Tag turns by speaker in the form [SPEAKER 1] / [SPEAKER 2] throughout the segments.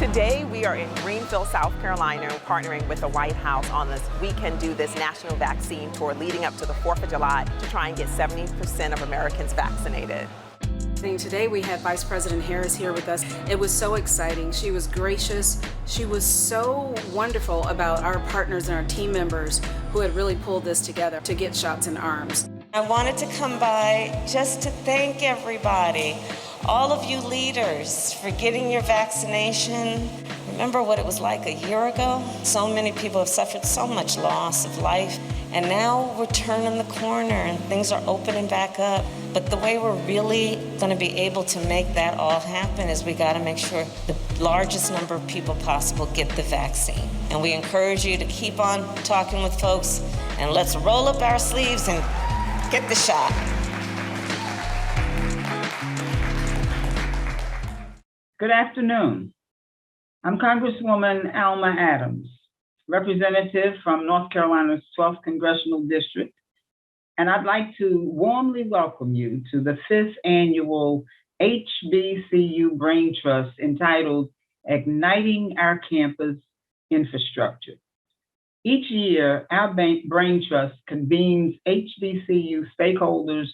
[SPEAKER 1] Today, we are in Greenville, South Carolina, partnering with the White House on this We Can Do This national vaccine tour leading up to the 4th of July to try and get 70% of Americans vaccinated.
[SPEAKER 2] Today we had Vice President Harris here with us. It was so exciting. She was gracious. She was so wonderful about our partners and our team members who had really pulled this together to get shots in arms.
[SPEAKER 3] I wanted to come by just to thank everybody, all of you leaders, for getting your vaccination. Remember what it was like a year ago? So many people have suffered so much loss of life, and now we're turning the corner and things are opening back up. But the way we're really going to be able to make that all happen is we got to make sure the largest number of people possible get the vaccine. And we encourage you to keep on talking with folks, and let's roll up our sleeves and get the shot.
[SPEAKER 4] Good afternoon. I'm Congresswoman Alma Adams, representative from North Carolina's 12th Congressional District, and I'd like to warmly welcome you to the 5th annual HBCU Braintrust entitled Igniting Our Campus Infrastructure. Each year, our Braintrust convenes HBCU stakeholders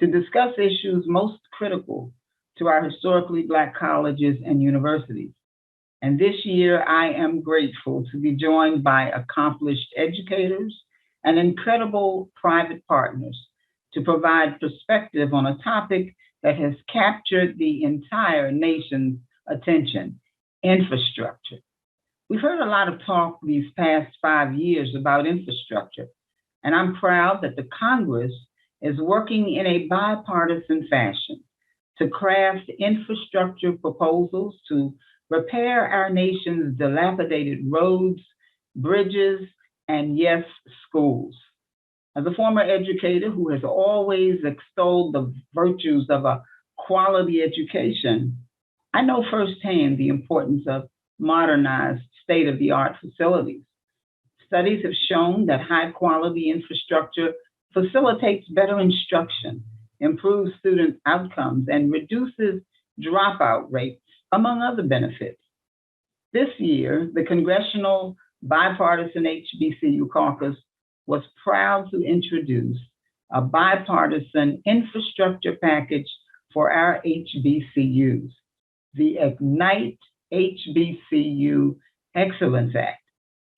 [SPEAKER 4] to discuss issues most critical to our historically Black colleges and universities. And this year, I am grateful to be joined by accomplished educators and incredible private partners to provide perspective on a topic that has captured the entire nation's attention: infrastructure. We've heard a lot of talk these past 5 years about infrastructure, and I'm proud that the Congress is working in a bipartisan fashion to craft infrastructure proposals to repair our nation's dilapidated roads, bridges, and yes, schools. As a former educator who has always extolled the virtues of a quality education, I know firsthand the importance of modernized state-of-the-art facilities. Studies have shown that high-quality infrastructure facilitates better instruction, improves student outcomes, and reduces dropout rates, among other benefits. This year, the Congressional Bipartisan HBCU Caucus was proud to introduce a bipartisan infrastructure package for our HBCUs, the Ignite HBCU Excellence Act.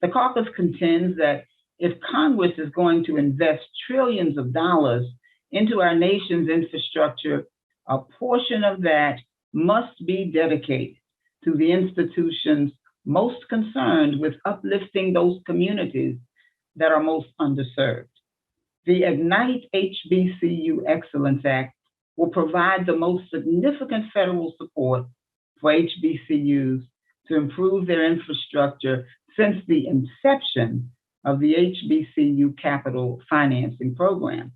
[SPEAKER 4] The caucus contends that if Congress is going to invest trillions of dollars into our nation's infrastructure, a portion of that must be dedicated to the institutions most concerned with uplifting those communities that are most underserved. The Ignite HBCU Excellence Act will provide the most significant federal support for HBCUs to improve their infrastructure since the inception of the HBCU Capital Financing Program.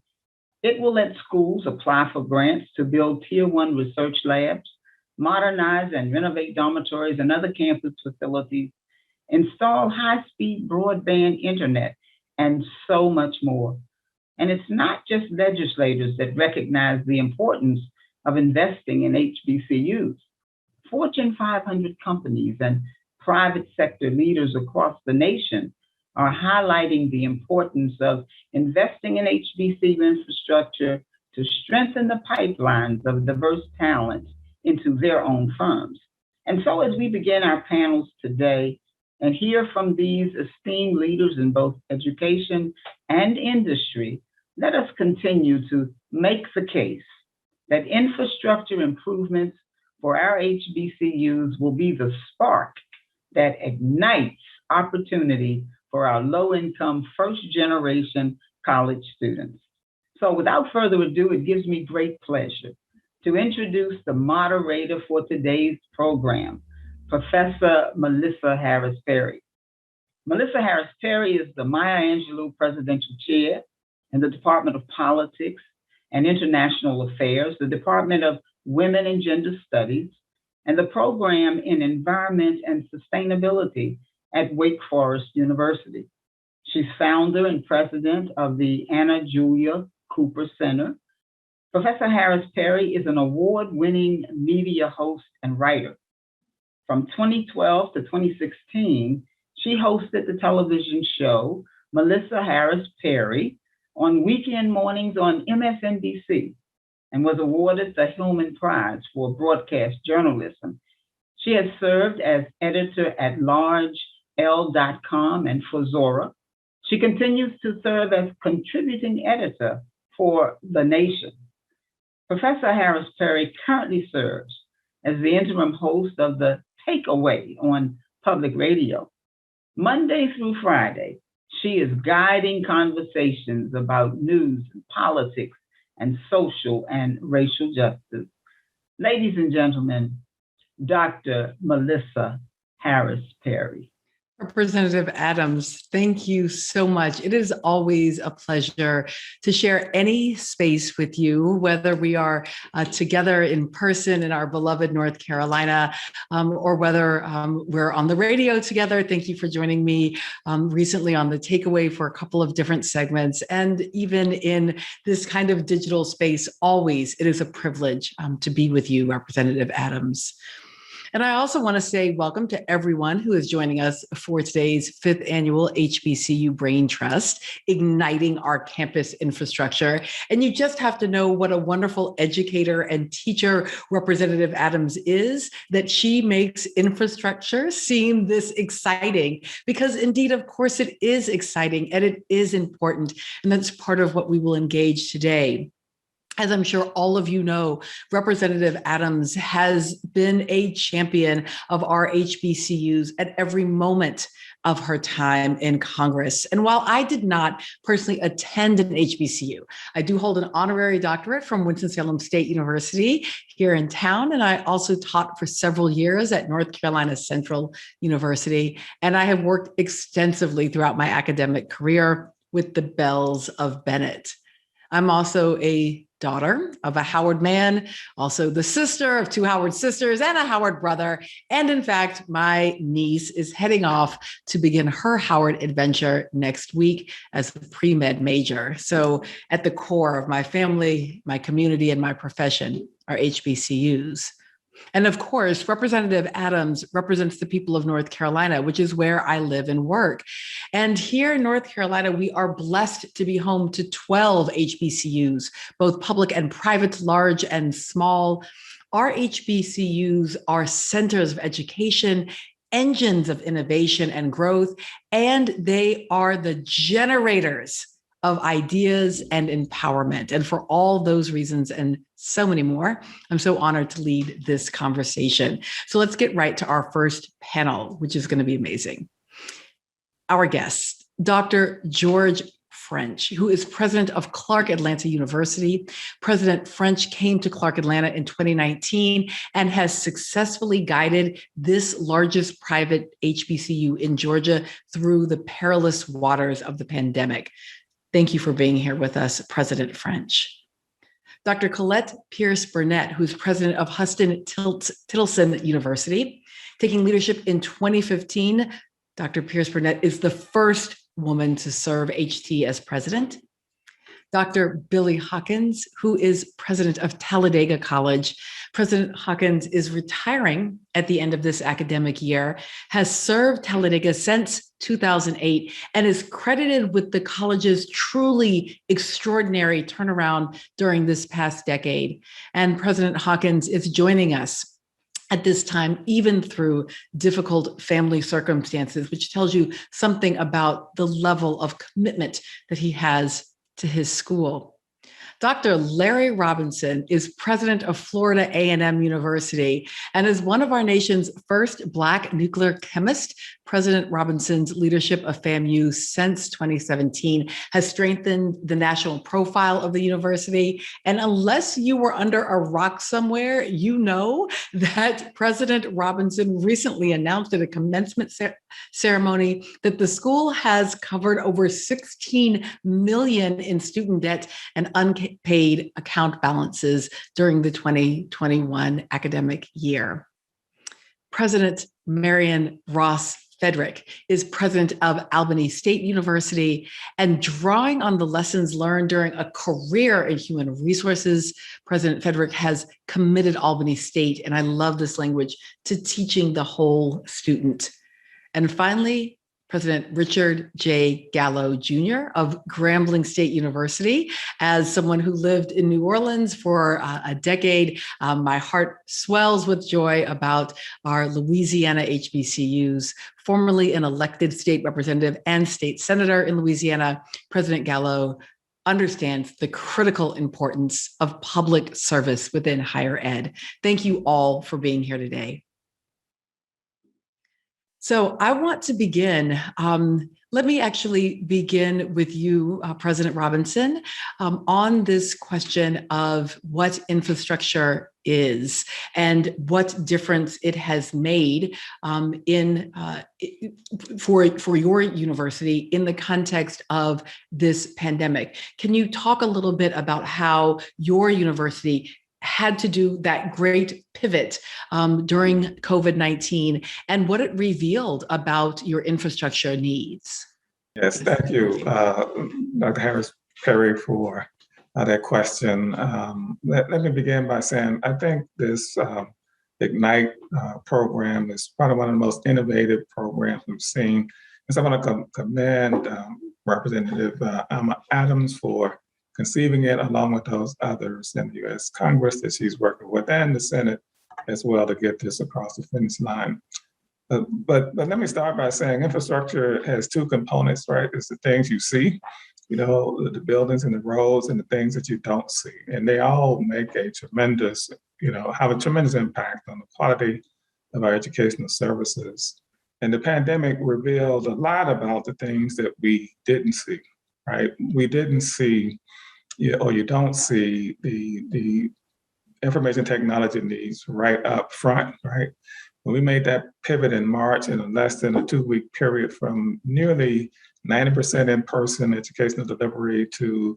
[SPEAKER 4] It will let schools apply for grants to build Tier 1 research labs, modernize and renovate dormitories and other campus facilities, install high-speed broadband internet, and so much more. And it's not just legislators that recognize the importance of investing in HBCUs. Fortune 500 companies and private sector leaders across the nation are highlighting the importance of investing in HBCU infrastructure to strengthen the pipelines of diverse talent into their own firms. And so as we begin our panels today and hear from these esteemed leaders in both education and industry, let us continue to make the case that infrastructure improvements for our HBCUs will be the spark that ignites opportunity for our low-income first-generation college students. So without further ado, it gives me great pleasure to introduce the moderator for today's program, Professor Melissa Harris Perry. Melissa Harris Perry is the Maya Angelou Presidential Chair in the Department of Politics and International Affairs, the Department of Women and Gender Studies, and the Program in Environment and Sustainability at Wake Forest University. She's founder and president of the Anna Julia Cooper Center. Professor Harris Perry is an award-winning media host and writer. From 2012 to 2016, she hosted the television show Melissa Harris Perry on weekend mornings on MSNBC and was awarded the Hillman Prize for broadcast journalism. She has served as editor at large L.com and for Zora. She continues to serve as contributing editor for The Nation. Professor Harris Perry currently serves as the interim host of The Takeaway on public radio. Monday through Friday, she is guiding conversations about news and politics and social and racial justice. Ladies and gentlemen, Dr. Melissa Harris Perry.
[SPEAKER 5] Representative Adams, thank you so much. It is always a pleasure to share any space with you, whether we are together in person in our beloved North Carolina, or whether we're on the radio together. Thank you for joining me recently on The Takeaway for a couple of different segments. And even in this kind of digital space, always, it is a privilege to be with you, Representative Adams. And I also want to say welcome to everyone who is joining us for today's 5th annual HBCU Braintrust, Igniting Our Campus Infrastructure. And you just have to know what a wonderful educator and teacher Representative Adams is, that she makes infrastructure seem this exciting, because indeed, of course, it is exciting and it is important. And that's part of what we will engage today. As I'm sure all of you know, Representative Adams has been a champion of our HBCUs at every moment of her time in Congress. And while I did not personally attend an HBCU, I do hold an honorary doctorate from Winston-Salem State University here in town. And I also taught for several years at North Carolina Central University. And I have worked extensively throughout my academic career with the Bells of Bennett. I'm also a daughter of a Howard man, also the sister of 2 Howard sisters and a Howard brother. And in fact, my niece is heading off to begin her Howard adventure next week as a pre-med major. So at the core of my family, my community, and my profession are HBCUs. And of course, Representative Adams represents the people of North Carolina, which is where I live and work. And here in North Carolina, we are blessed to be home to 12 HBCUs, both public and private, large and small. Our HBCUs are centers of education, engines of innovation and growth, and they are the generators of ideas and empowerment. And for all those reasons and so many more, I'm so honored to lead this conversation. So let's get right to our first panel, which is going to be amazing. Our guest, Dr. George French, who is president of Clark Atlanta University. President French came to Clark Atlanta in 2019 and has successfully guided this largest private HBCU in Georgia through the perilous waters of the pandemic. Thank you for being here with us, President French. Dr. Colette Pierce Burnett, who's president of Huston Tittleston University, taking leadership in 2015. Dr. Pierce Burnett is the first woman to serve HT as president. Dr. Billy Hawkins, who is president of Talladega College. President Hawkins is retiring at the end of this academic year, has served Talladega since 2008, and is credited with the college's truly extraordinary turnaround during this past decade. And President Hawkins is joining us at this time, even through difficult family circumstances, which tells you something about the level of commitment that he has to his school. Dr. Larry Robinson is president of Florida A&M University and is one of our nation's first Black nuclear chemists. President Robinson's leadership of FAMU since 2017 has strengthened the national profile of the university. And unless you were under a rock somewhere, you know that President Robinson recently announced at a commencement ceremony that the school has covered over $16 million in student debt and unpaid account balances during the 2021 academic year. President Marion Ross Federick is president of Albany State University, and drawing on the lessons learned during a career in human resources, President Federick has committed Albany State, and I love this language, to teaching the whole student. And finally, President Richard J. Gallo Jr. of Grambling State University. As someone who lived in New Orleans for a decade, my heart swells with joy about our Louisiana HBCUs. Formerly an elected state representative and state senator in Louisiana, President Gallo understands the critical importance of public service within higher ed. Thank you all for being here today. So I want to begin. Let me actually begin with you, President Robinson, on this question of what infrastructure is and what difference it has made for your university in the context of this pandemic. Can you talk a little bit about how your university had to do that great pivot during COVID-19 and what it revealed about your infrastructure needs?
[SPEAKER 6] Yes, thank you, Dr. Harris-Perry, for that question. Let me begin by saying I think this Ignite program is probably one of the most innovative programs we've seen. And so I want to commend Representative Alma Adams for conceiving it, along with those others in the U.S. Congress that she's working with, and the Senate as well, to get this across the finish line. But let me start by saying infrastructure has two components, right? It's the things you see, the buildings and the roads, and the things that you don't see. And they all make a tremendous, have a tremendous impact on the quality of our educational services. And the pandemic revealed a lot about the things that we didn't see, right? We didn't see, or you don't see the information technology needs right up front, right? When we made that pivot in March in a less than a 2-week period from nearly 90% in-person educational delivery to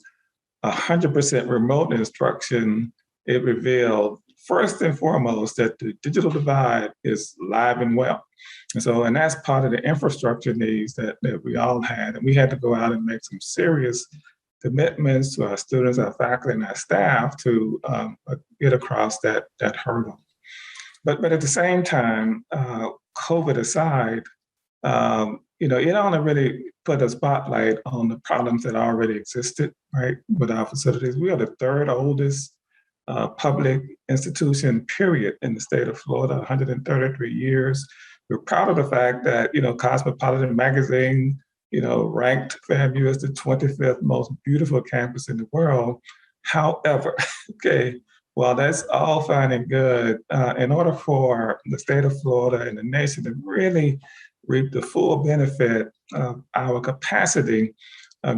[SPEAKER 6] 100% remote instruction, it revealed first and foremost that the digital divide is alive and well. And that's part of the infrastructure needs that we all had. And we had to go out and make some serious commitments to our students, our faculty, and our staff to get across that hurdle. But at the same time, COVID aside, it only really put a spotlight on the problems that already existed, right, with our facilities. We are the third oldest public institution, period, in the state of Florida, 133 years. We're proud of the fact that, Cosmopolitan Magazine, ranked FAMU as the 25th most beautiful campus in the world. However, while that's all fine and good, in order for the state of Florida and the nation to really reap the full benefit of our capacity,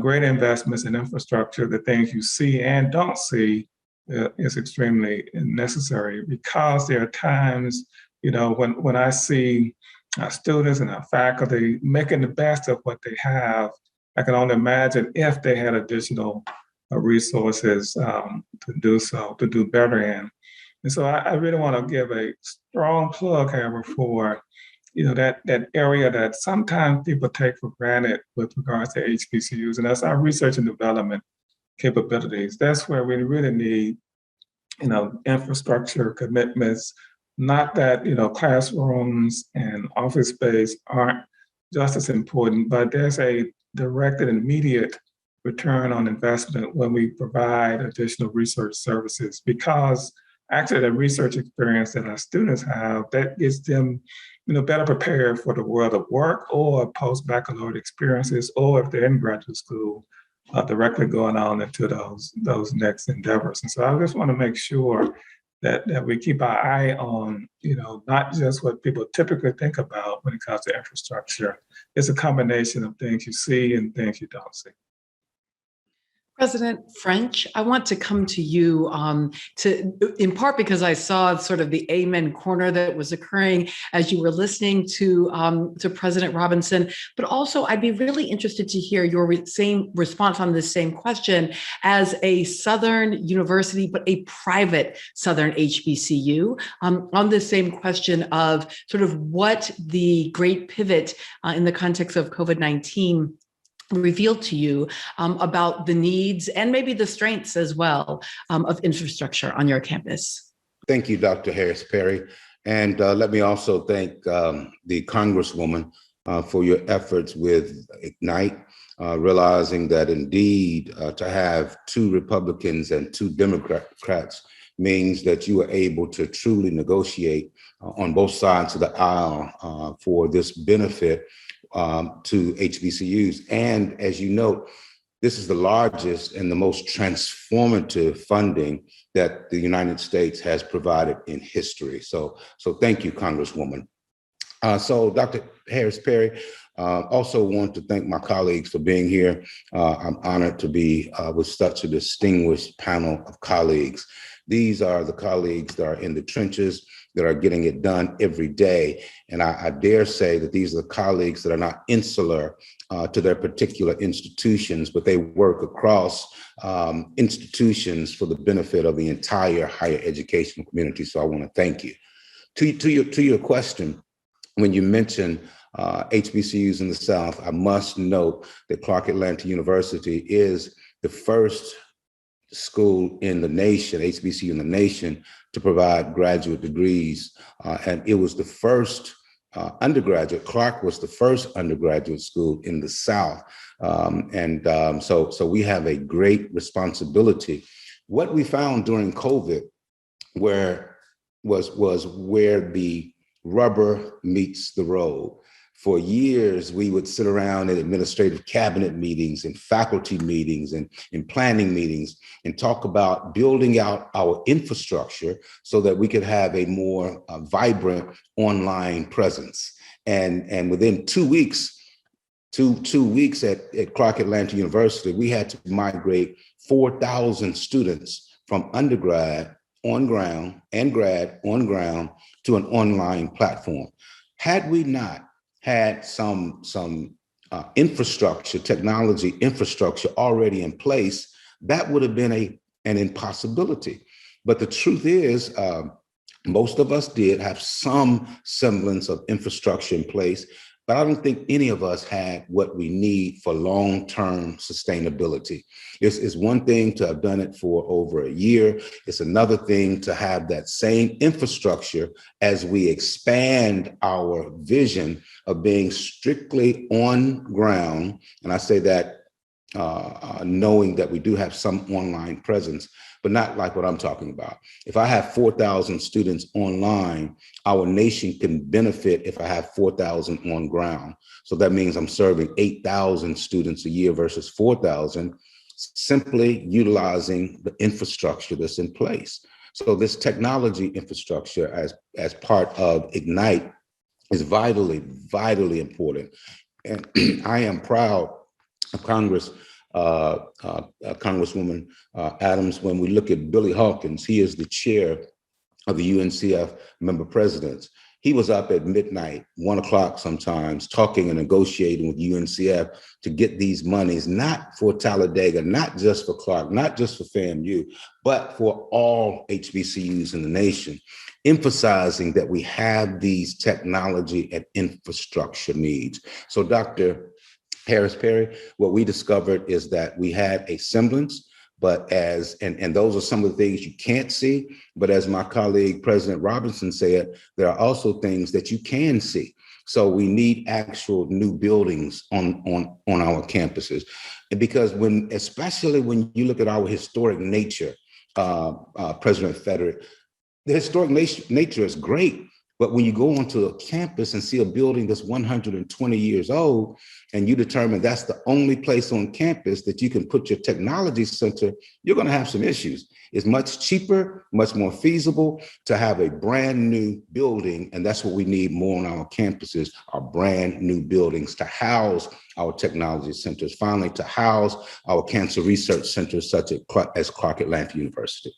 [SPEAKER 6] great investments in infrastructure, the things you see and don't see, is extremely necessary, because there are times, when I see our students and our faculty making the best of what they have, I can only imagine if they had additional resources to do so, to do better in. And so I really want to give a strong plug, however, for that area that sometimes people take for granted with regards to HBCUs, and that's our research and development capabilities. That's where we really need, infrastructure commitments. Not that, classrooms and office space aren't just as important, but there's a direct and immediate return on investment when we provide additional research services, because actually the research experience that our students have, that gets them, better prepared for the world of work or post-baccalaureate experiences, or if they're in graduate school, directly going on into those next endeavors. And so I just want to make sure that we keep our eye on, not just what people typically think about when it comes to infrastructure. It's a combination of things you see and things you don't see.
[SPEAKER 5] President French, I want to come to you in part because I saw sort of the amen corner that was occurring as you were listening to President Robinson, but also I'd be really interested to hear your same response on this same question as a Southern university, but a private Southern HBCU, on this same question of sort of what the great pivot in the context of COVID-19 revealed to you about the needs and maybe the strengths as well of infrastructure on your campus.
[SPEAKER 7] Thank you, Dr. Harris-Perry. And let me also thank the Congresswoman for your efforts with Ignite, realizing that indeed to have 2 Republicans and 2 Democrats means that you are able to truly negotiate on both sides of the aisle for this benefit to HBCUs. And as you note, this is the largest and the most transformative funding that the United States has provided in history. So thank you, Congresswoman. So Dr. Harris-Perry, also want to thank my colleagues for being here. I'm honored to be with such a distinguished panel of colleagues. These are the colleagues that are in the trenches, that are getting it done every day. And I dare say that these are the colleagues that are not insular to their particular institutions, but they work across institutions for the benefit of the entire higher education community. So I want to thank you. To your question, when you mention HBCUs in the South, I must note that Clark Atlanta University is the first school in the nation, HBCU in the nation, to provide graduate degrees. And it was the first undergraduate, Clark was the first undergraduate school in the South. So we have a great responsibility. What we found during COVID was where the rubber meets the road. For years, we would sit around in administrative cabinet meetings and faculty meetings and in planning meetings and talk about building out our infrastructure so that we could have a more vibrant online presence. And within 2 weeks, two weeks at Clark Atlanta University, we had to migrate 4,000 students from undergrad on ground and grad on ground to an online platform. Had we not had some infrastructure, technology infrastructure already in place, that would have been an impossibility. But the truth is, most of us did have some semblance of infrastructure in place, but I don't think any of us had what we need for long-term sustainability. It's one thing to have done it for over a year. It's another thing to have that same infrastructure as we expand our vision of being strictly on ground. And I say that knowing that we do have some online presence, but not like what I'm talking about. If I have 4,000 students online, our nation can benefit if I have 4,000 on ground. So that means I'm serving 8,000 students a year versus 4,000, simply utilizing the infrastructure that's in place. So this technology infrastructure as part of Ignite is vitally, vitally important. And I am proud of Congresswoman Adams. When we look at Billy Hawkins, he is the chair of the UNCF member presidents. He was up at midnight, 1 o'clock sometimes, talking and negotiating with UNCF to get these monies, not for Talladega, not just for Clark, not just for FAMU, but for all HBCUs in the nation, emphasizing that we have these technology and infrastructure needs. So Dr. Harris-Perry, what we discovered is that we had a semblance, but and those are some of the things you can't see, but as my colleague, President Robinson said, there are also things that you can see. So we need actual new buildings on our campuses. And because especially when you look at our historic nature, President Frederick, the historic nature is great, But when you go onto a campus and see a building that's 120 years old, and you determine that's the only place on campus that you can put your technology center, you're going to have some issues. It's much cheaper, much more feasible to have a brand new building. And that's what we need more on our campuses, are brand new buildings to house our technology centers, finally to house our cancer research centers such as Clark Atlanta University.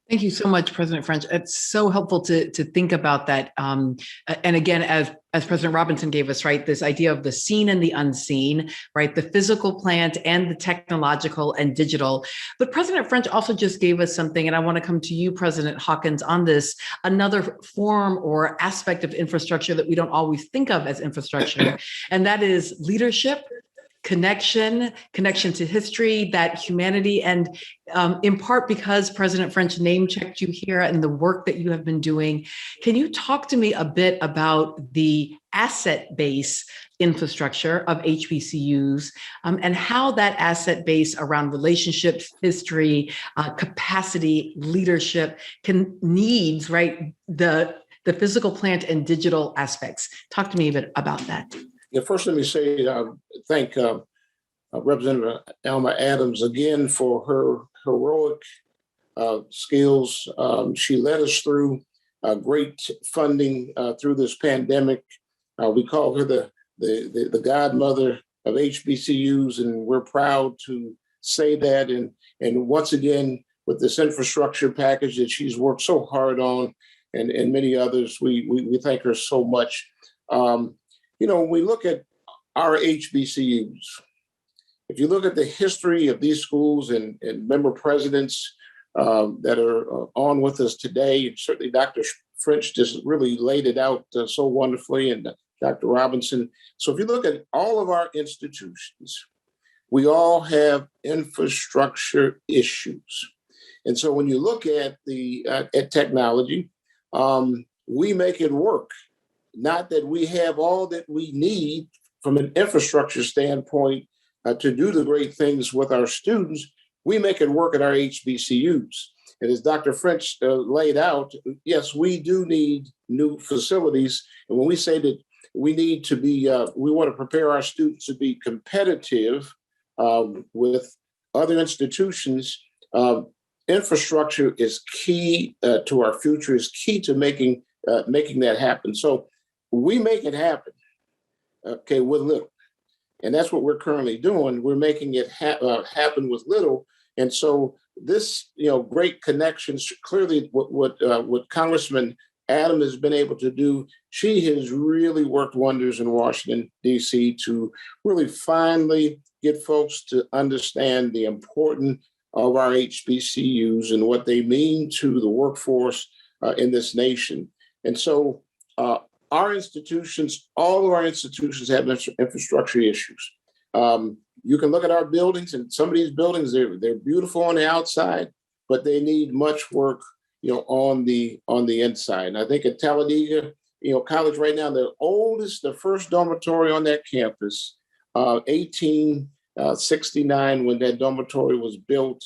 [SPEAKER 5] Thank you so much, President French. It's so helpful to think about that. And again, as President Robinson gave us, right, this idea of the seen and the unseen, right, the physical plant and the technological and digital. But President French also just gave us something, and I want to come to you, President Hawkins, on this, another form or aspect of infrastructure that we don't always think of as infrastructure, and that is leadership, connection to history, that humanity. And in part because President French name-checked you here and the work that you have been doing, can you talk to me a bit about the asset base infrastructure of HBCUs and how that asset base around relationships, history, capacity, leadership needs, right, the physical plant and digital aspects? Talk to me a bit about that.
[SPEAKER 8] Yeah, first, let me say thank Representative Alma Adams again for her heroic skills. She led us through great funding through this pandemic. We call her the godmother of HBCUs, and we're proud to say that. And once again, with this infrastructure package that she's worked so hard on, and many others, we thank her so much. When we look at our HBCUs, if you look at the history of these schools and member presidents that are on with us today, and certainly Dr. French just really laid it out so wonderfully, and Dr. Robinson. So if you look at all of our institutions, we all have infrastructure issues. And so when you look at at technology, we make it work. Not that we have all that we need from an infrastructure standpoint to do the great things with our students. We make it work at our HBCUs. And as Dr. French laid out, yes, we do need new facilities. And when we say that we need to be, we want to prepare our students to be competitive with other institutions, infrastructure is key to our future, is key to making that happen. So we make it happen, okay, with little. And that's what we're currently doing. We're making it happen with little. And so this, great connections, clearly what Congressman Adam has been able to do, she has really worked wonders in Washington, D.C. to really finally get folks to understand the importance of our HBCUs and what they mean to the workforce in this nation. And so our institutions, all of our institutions have infrastructure issues. You can look at our buildings, and some of these buildings, they're beautiful on the outside, but they need much work, on the inside. And I think at Talladega, College right now, the first dormitory on that campus, 1869, when that dormitory was built,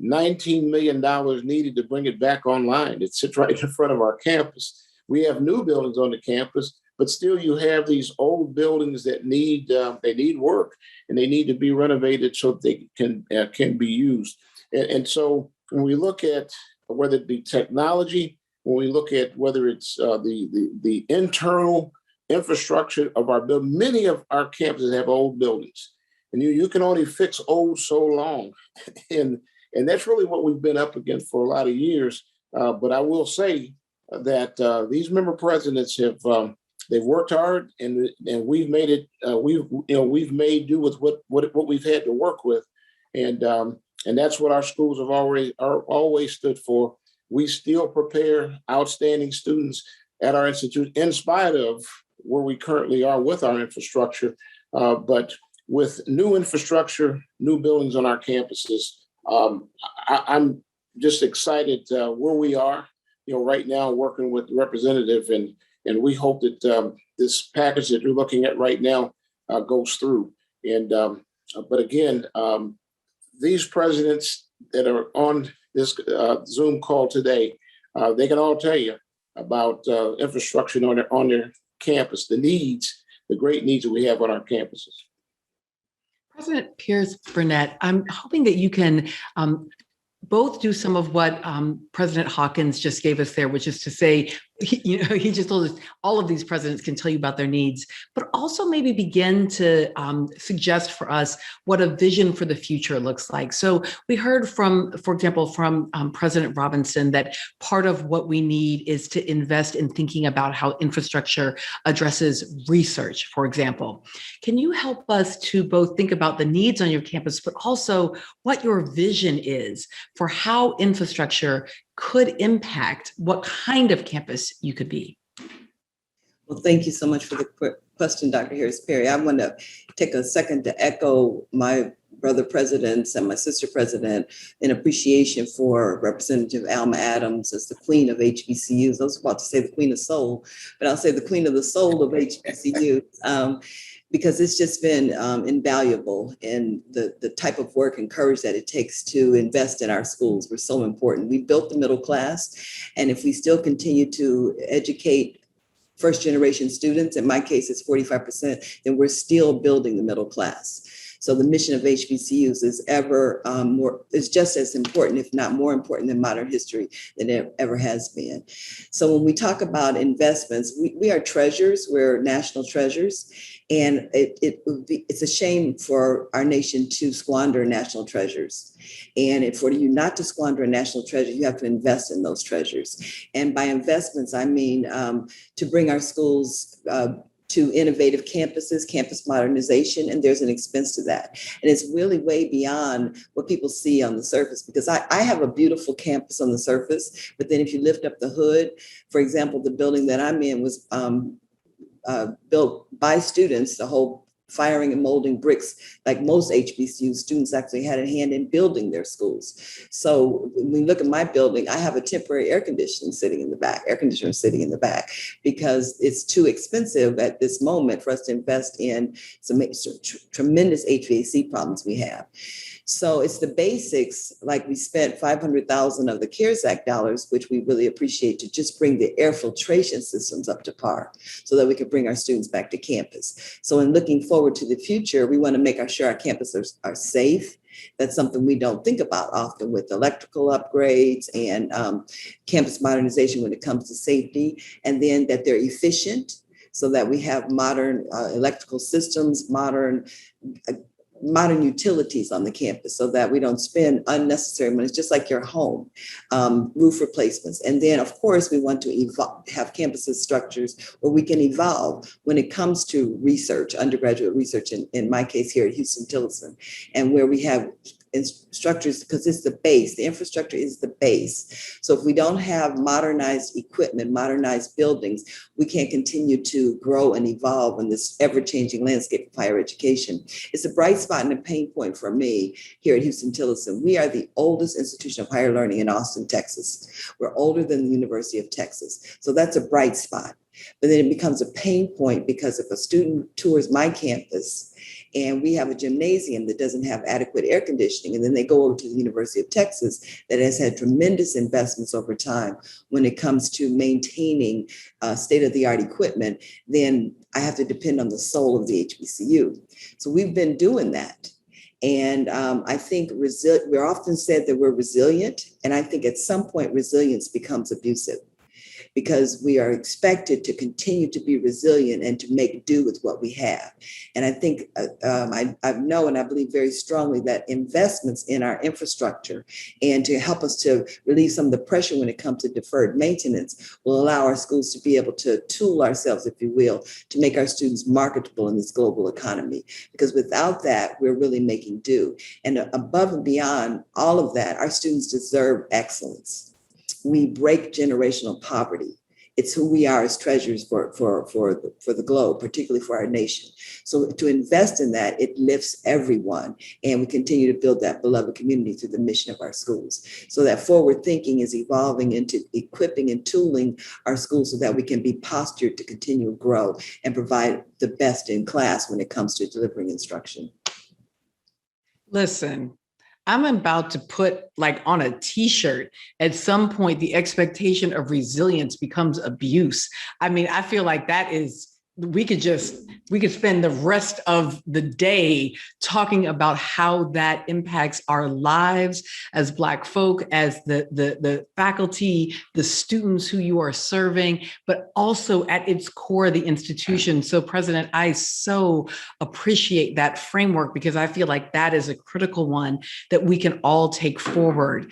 [SPEAKER 8] $19 million needed to bring it back online. It sits right in front of our campus. We have new buildings on the campus, but still you have these old buildings that need work, and they need to be renovated so that they can be used. And so when we look at whether it be technology, when we look at whether it's the internal infrastructure of our building, many of our campuses have old buildings, and you can only fix old so long, and that's really what we've been up against for a lot of years. But I will say that these member presidents have they've worked hard, and we've made it. We've made do with what we've had to work with, and that's what our schools have always stood for. We still prepare outstanding students at our institute, in spite of where we currently are with our infrastructure. But with new infrastructure, new buildings on our campuses, I'm just excited where we are. Right now, working with the representative, and we hope that this package that you're looking at right now goes through. And but again, these presidents that are on this Zoom call today, they can all tell you about infrastructure on their campus, the great needs that we have on our campuses.
[SPEAKER 5] President Pierce Burnett, I'm hoping that you can both do some of what President Hawkins just gave us there, which is to say, he just told us all of these presidents can tell you about their needs, but also maybe begin to suggest for us what a vision for the future looks like. So we heard from, for example, from President Robinson that part of what we need is to invest in thinking about how infrastructure addresses research, for example. Can you help us to both think about the needs on your campus, but also what your vision is for how infrastructure could impact what kind of campus you could be?
[SPEAKER 9] Well, thank you so much for the question, Dr. Harris-Perry. I want to take a second to echo my brother presidents and my sister president in appreciation for Representative Alma Adams as the queen of HBCUs. I was about to say the queen of soul, but I'll say the queen of the soul of HBCUs. Because it's just been invaluable, and the type of work and courage that it takes to invest in our schools were so important. We built the middle class, and if we still continue to educate first generation students, in my case it's 45%, then we're still building the middle class. So the mission of HBCUs is just as important, if not more important than modern history than it ever has been. So when we talk about investments, we are treasures, we're national treasures. And it's a shame for our nation to squander national treasures. And for you not to squander a national treasure, you have to invest in those treasures. And by investments, I mean to bring our schools to innovative campuses, campus modernization, and there's an expense to that. And it's really way beyond what people see on the surface, because I have a beautiful campus on the surface, but then if you lift up the hood, for example, the building that I'm in was built by students, the whole firing and molding bricks, like most HBCU students actually had a hand in building their schools. So when we look at my building, I have a temporary air conditioner sitting in the back, because it's too expensive at this moment for us to invest in some tremendous HVAC problems we have. So it's the basics, like we spent $500,000 of the CARES Act dollars, which we really appreciate, to just bring the air filtration systems up to par so that we can bring our students back to campus. So in looking forward to the future, we want to make sure our campuses are safe. That's something we don't think about often with electrical upgrades and campus modernization when it comes to safety, and then that they're efficient so that we have modern electrical systems, modern utilities on the campus so that we don't spend unnecessary money. It's just like your home, roof replacements. And then, of course, we want to have campuses structures where we can evolve when it comes to research, undergraduate research, in my case here at Hbcu, and where we have structures, because it's the base. The infrastructure is the base. So if we don't have modernized equipment, modernized buildings, we can't continue to grow and evolve in this ever-changing landscape of higher education. It's a bright spot and a pain point for me here at Hbcu. We are the oldest institution of higher learning in Austin, Texas. We're older than the University of Texas. So that's a bright spot. But then it becomes a pain point, because if a student tours my campus and we have a gymnasium that doesn't have adequate air conditioning, and then they go over to the University of Texas that has had tremendous investments over time when it comes to maintaining state-of-the-art equipment, then I have to depend on the soul of the HBCU. So we've been doing that. And I think we're often said that we're resilient, and I think at some point resilience becomes abusive, because we are expected to continue to be resilient and to make do with what we have. And I think I know and I believe very strongly that investments in our infrastructure and to help us to relieve some of the pressure when it comes to deferred maintenance will allow our schools to be able to tool ourselves, if you will, to make our students marketable in this global economy. Because without that, we're really making do. And above and beyond all of that, our students deserve excellence. We break generational poverty. It's who we are as treasures for the globe, particularly for our nation. So to invest in that, it lifts everyone. And we continue to build that beloved community through the mission of our schools. So that forward thinking is evolving into equipping and tooling our schools so that we can be postured to continue to grow and provide the best in class when it comes to delivering instruction.
[SPEAKER 5] Listen, I'm about to put like on a t-shirt, at some point, the expectation of resilience becomes abuse. I mean, I feel like that is, we could spend the rest of the day talking about how that impacts our lives as Black folk, as the faculty, the students who you are serving, but also at its core, the institution. So President, I so appreciate that framework, because I feel like that is a critical one that we can all take forward.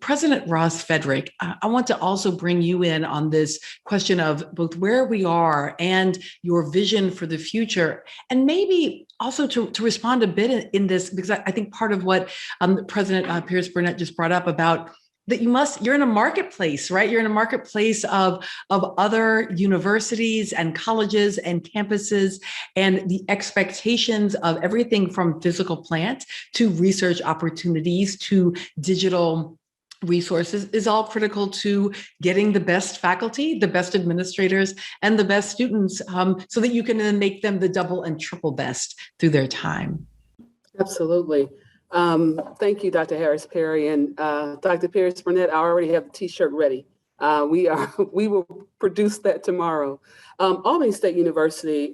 [SPEAKER 5] President Ross Frederick, I want to also bring you in on this question of both where we are and your vision for the future, and maybe also to respond a bit in this, because I think part of what President Pierce Burnett just brought up about that you're in a marketplace, right? You're in a marketplace of other universities and colleges and campuses, and the expectations of everything from physical plant to research opportunities to digital resources is all critical to getting the best faculty, the best administrators, and the best students, so that you can then make them the double and triple best through their time.
[SPEAKER 10] Absolutely. Thank you, Dr. Harris Perry, and Dr. Pierce Burnett. I already have the T-shirt ready. We will produce that tomorrow. Albany State University.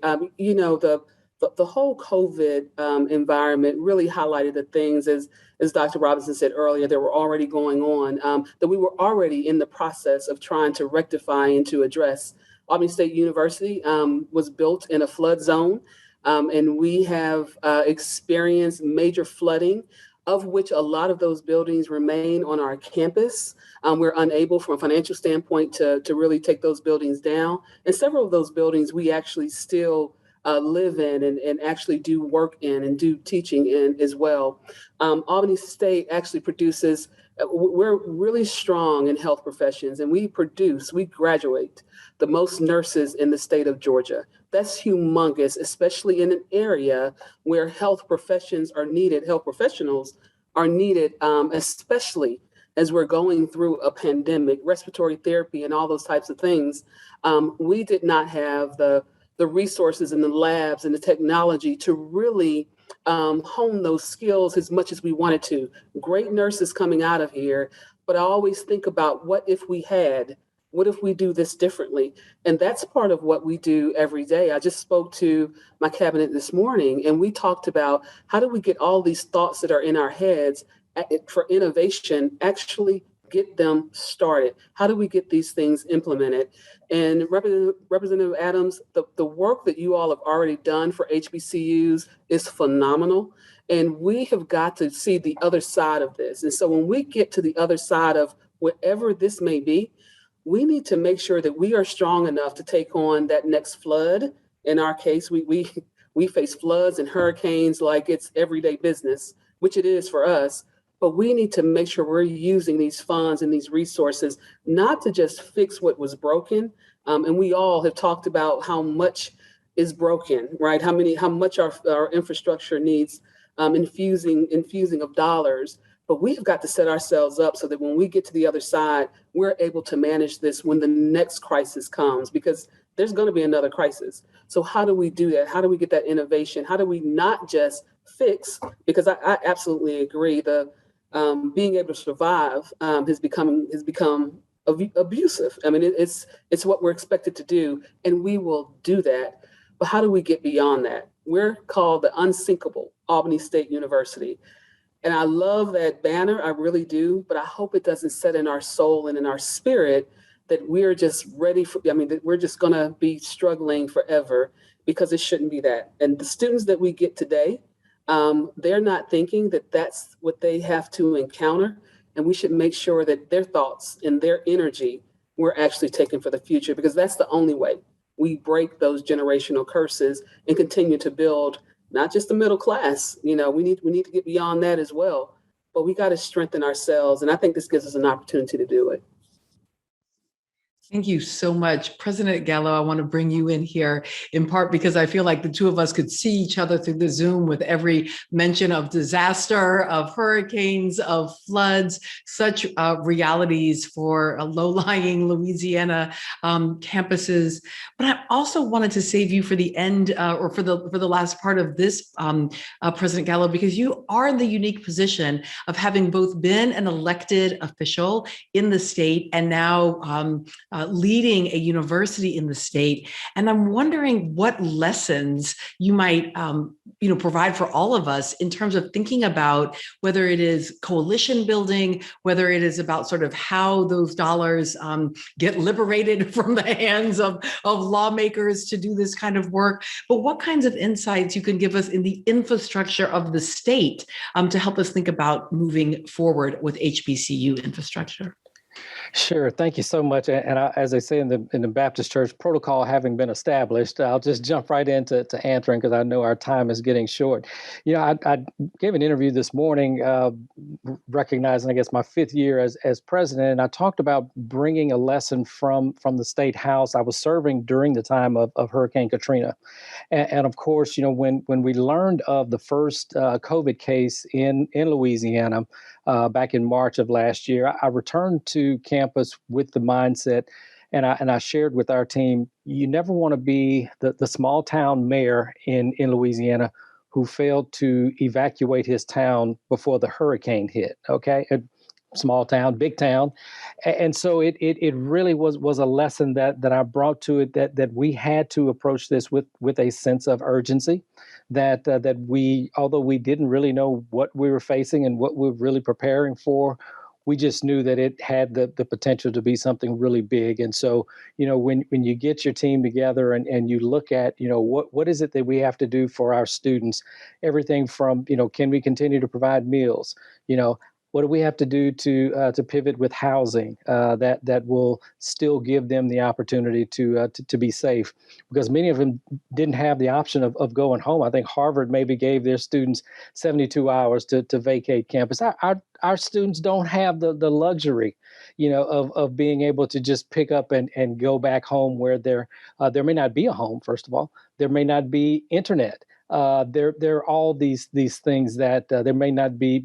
[SPEAKER 10] The whole COVID environment really highlighted the things, as Dr. Robinson said earlier, that were already going on, that we were already in the process of trying to rectify and to address. Albany State University was built in a flood zone, and we have experienced major flooding, of which a lot of those buildings remain on our campus. We're unable from a financial standpoint to really take those buildings down. And several of those buildings we actually still live in and actually do work in and do teaching in as well. Albany State actually produces, we're really strong in health professions, and we graduate the most nurses in the state of Georgia. That's humongous, especially in an area where health professionals are needed, especially as we're going through a pandemic, respiratory therapy and all those types of things. We did not have the resources and the labs and the technology to really hone those skills as much as we wanted to. Great nurses coming out of here, but I always think about what if we do this differently? And that's part of what we do every day. I just spoke to my cabinet this morning, and we talked about how do we get all these thoughts that are in our heads for innovation, actually get them started? How do we get these things implemented? And Representative Adams, the work that you all have already done for HBCUs is phenomenal. And we have got to see the other side of this. And so when we get to the other side of whatever this may be, we need to make sure that we are strong enough to take on that next flood. In our case, we face floods and hurricanes like it's everyday business, which it is for us. But we need to make sure we're using these funds and these resources not to just fix what was broken. And we all have talked about how much is broken, right? How much our infrastructure needs infusing of dollars. But we've got to set ourselves up so that when we get to the other side, we're able to manage this when the next crisis comes, because there's going to be another crisis. So how do we do that? How do we get that innovation? How do we not just fix? Because I absolutely agree. Being able to survive has become abusive. I mean, it's what we're expected to do, and we will do that. But how do we get beyond that? We're called the unsinkable Albany State University. And I love that banner, I really do, but I hope it doesn't set in our soul and in our spirit that we're just that we're just gonna be struggling forever, because it shouldn't be that. And the students that we get today, they're not thinking that that's what they have to encounter. And we should make sure that their thoughts and their energy we're actually taking for the future, because that's the only way we break those generational curses and continue to build not just the middle class. We need to get beyond that as well, but we got to strengthen ourselves. And I think this gives us an opportunity to do it.
[SPEAKER 5] Thank you so much. President Gallo, I want to bring you in here in part because I feel like the two of us could see each other through the Zoom with every mention of disaster, of hurricanes, of floods, such realities for low-lying Louisiana campuses. But I also wanted to save you for the end or for the last part of this, President Gallo, because you are in the unique position of having both been an elected official in the state and now leading a university in the state. And I'm wondering what lessons you might provide for all of us in terms of thinking about whether it is coalition building, whether it is about sort of how those dollars get liberated from the hands of lawmakers to do this kind of work, but what kinds of insights you can give us in the infrastructure of the state to help us think about moving forward with HBCU infrastructure.
[SPEAKER 11] Sure. Thank you so much. And as I say in the Baptist Church, protocol having been established, I'll just jump right into answering because I know our time is getting short. I gave an interview this morning recognizing, I guess, my 5th year as president, and I talked about bringing a lesson from the State House. I was serving during the time of Hurricane Katrina. And of course, when we learned of the first COVID case in Louisiana back in March of last year, I returned to campus with the mindset, and I shared with our team, you never want to be the small town mayor in Louisiana who failed to evacuate his town before the hurricane hit. Okay. Small town, big town. And so it really was a lesson that I brought to it that we had to approach this with a sense of urgency, that we, although we didn't really know what we were facing and what we were really preparing for, we just knew that it had the potential to be something really big. And so, when you get your team together and you look at, what is it that we have to do for our students, everything from, can we continue to provide meals? What do we have to do to pivot with housing that will still give them the opportunity to be safe? Because many of them didn't have the option of going home. I think Harvard maybe gave their students 72 hours to vacate campus. Our students don't have the luxury, of being able to just pick up and go back home where there may not be a home. First of all, there may not be internet. There are all these things that there may not be,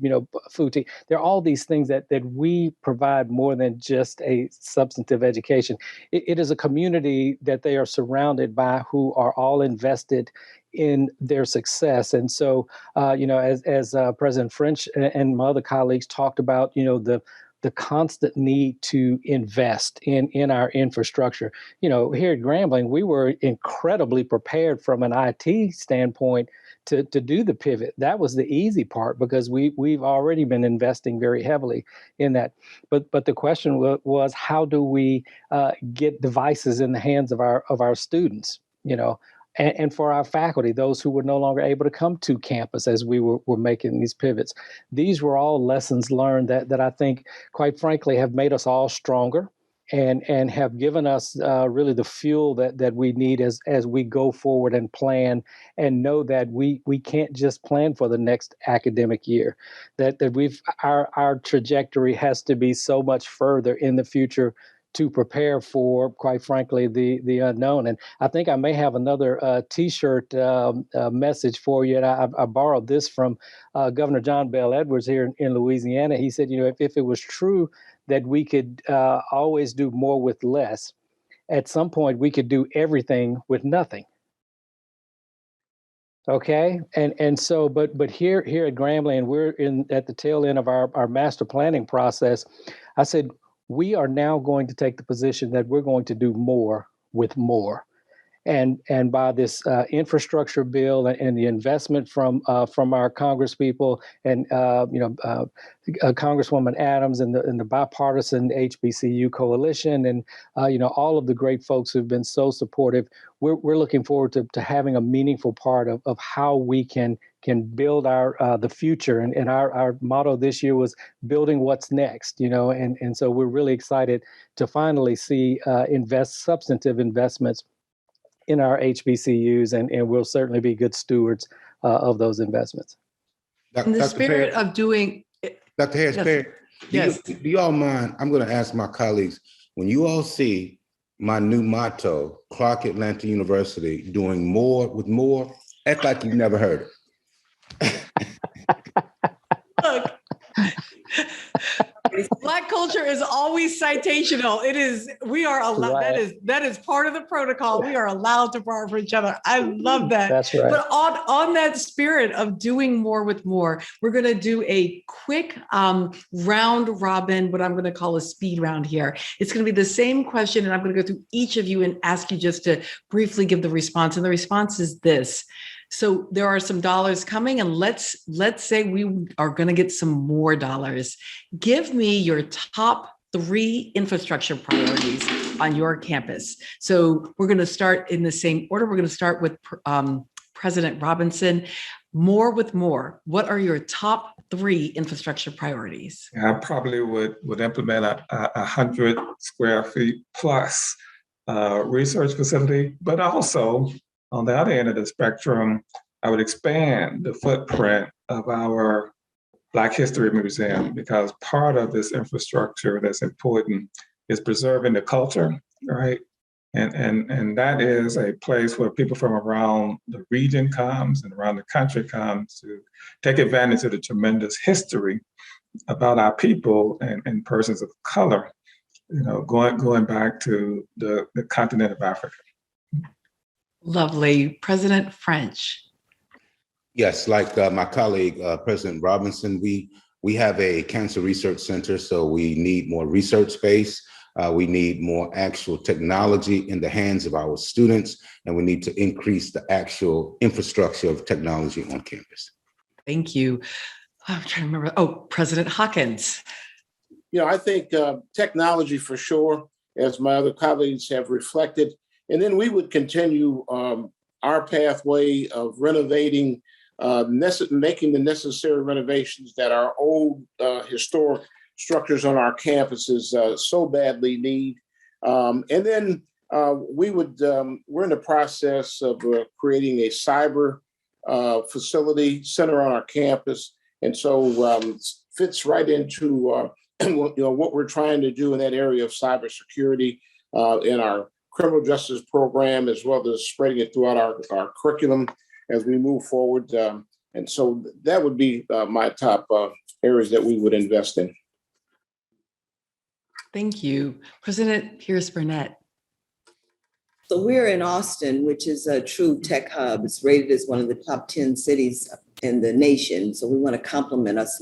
[SPEAKER 11] food. There are all these things that we provide more than just a substantive education. It is a community that they are surrounded by who are all invested in their success. And so, as President French and my other colleagues talked about, the constant need to invest in our infrastructure. Here at Grambling, we were incredibly prepared from an IT standpoint to do the pivot. That was the easy part because we've already been investing very heavily in that. But the question was, how do we get devices in the hands of our students? And for our faculty, those who were no longer able to come to campus as we were making these pivots. These were all lessons learned that I think, quite frankly, have made us all stronger and have given us really the fuel that we need as we go forward and plan and know that we can't just plan for the next academic year, that our trajectory has to be so much further in the future to prepare for, quite frankly, the unknown. And I think I may have another T-shirt message for you. And I borrowed this from Governor John Bell Edwards here in Louisiana. He said, if it was true that we could always do more with less, at some point we could do everything with nothing. Okay, and so, but here at Grambling, we're at the tail end of our master planning process. I said, we are now going to take the position that we're going to do more with more. And by this infrastructure bill and the investment from our congresspeople and Congresswoman Adams and the bipartisan HBCU coalition and all of the great folks who've been so supportive, we're looking forward to having a meaningful part of how we can build the future. And our motto this year was building what's next, and so we're really excited to finally see substantive investments in our HBCUs, and we'll certainly be good stewards of those investments.
[SPEAKER 5] In the spirit of doing...
[SPEAKER 7] Dr. Harris-Perry,
[SPEAKER 5] yes.
[SPEAKER 7] Do you all mind? I'm going to ask my colleagues, when you all see my new motto, Clark Atlanta University, doing more with more. Act like you've never heard it.
[SPEAKER 5] Look, Black culture is always citational. It is, we are allowed,
[SPEAKER 11] Right.
[SPEAKER 5] that is part of the protocol. We are allowed to borrow from each other. I love that.
[SPEAKER 11] That's right.
[SPEAKER 5] But on that spirit of doing more with more, we're going to do a quick round robin, what I'm going to call a speed round here. It's going to be the same question, and I'm going to go through each of you and ask you just to briefly give the response. And the response is this. So there are some dollars coming, and let's say we are going to get some more dollars. Give me your top 3 infrastructure priorities on your campus. So we're going to start in the same order. We're going to start with President Robinson. More with more. What are your top 3 infrastructure priorities?
[SPEAKER 6] I probably would implement a 100 square feet plus research facility, but also on the other end of the spectrum, I would expand the footprint of our Black History Museum, because part of this infrastructure that's important is preserving the culture, right? And that is a place where people from around the region comes and around the country comes to take advantage of the tremendous history about our people and persons of color, going back to the continent of Africa.
[SPEAKER 5] Lovely. President French.
[SPEAKER 7] Yes, like my colleague, President Robinson, we have a cancer research center, so we need more research space. We need more actual technology in the hands of our students, and we need to increase the actual infrastructure of technology on campus.
[SPEAKER 5] Thank you. I'm trying to remember. Oh, President Hawkins.
[SPEAKER 8] I think technology for sure, as my other colleagues have reflected. And then we would continue our pathway of renovating, making the necessary renovations that our old historic structures on our campuses so badly need. And then we're in the process of creating a cyber facility center on our campus. And so fits right into what we're trying to do in that area of cybersecurity in our criminal justice program, as well as spreading it throughout our curriculum as we move forward. And so that would be my top areas that we would invest in.
[SPEAKER 5] Thank you. President Pierce Burnett.
[SPEAKER 9] So we're in Austin, which is a true tech hub. It's rated as one of the top 10 cities in the nation. So we want to complement us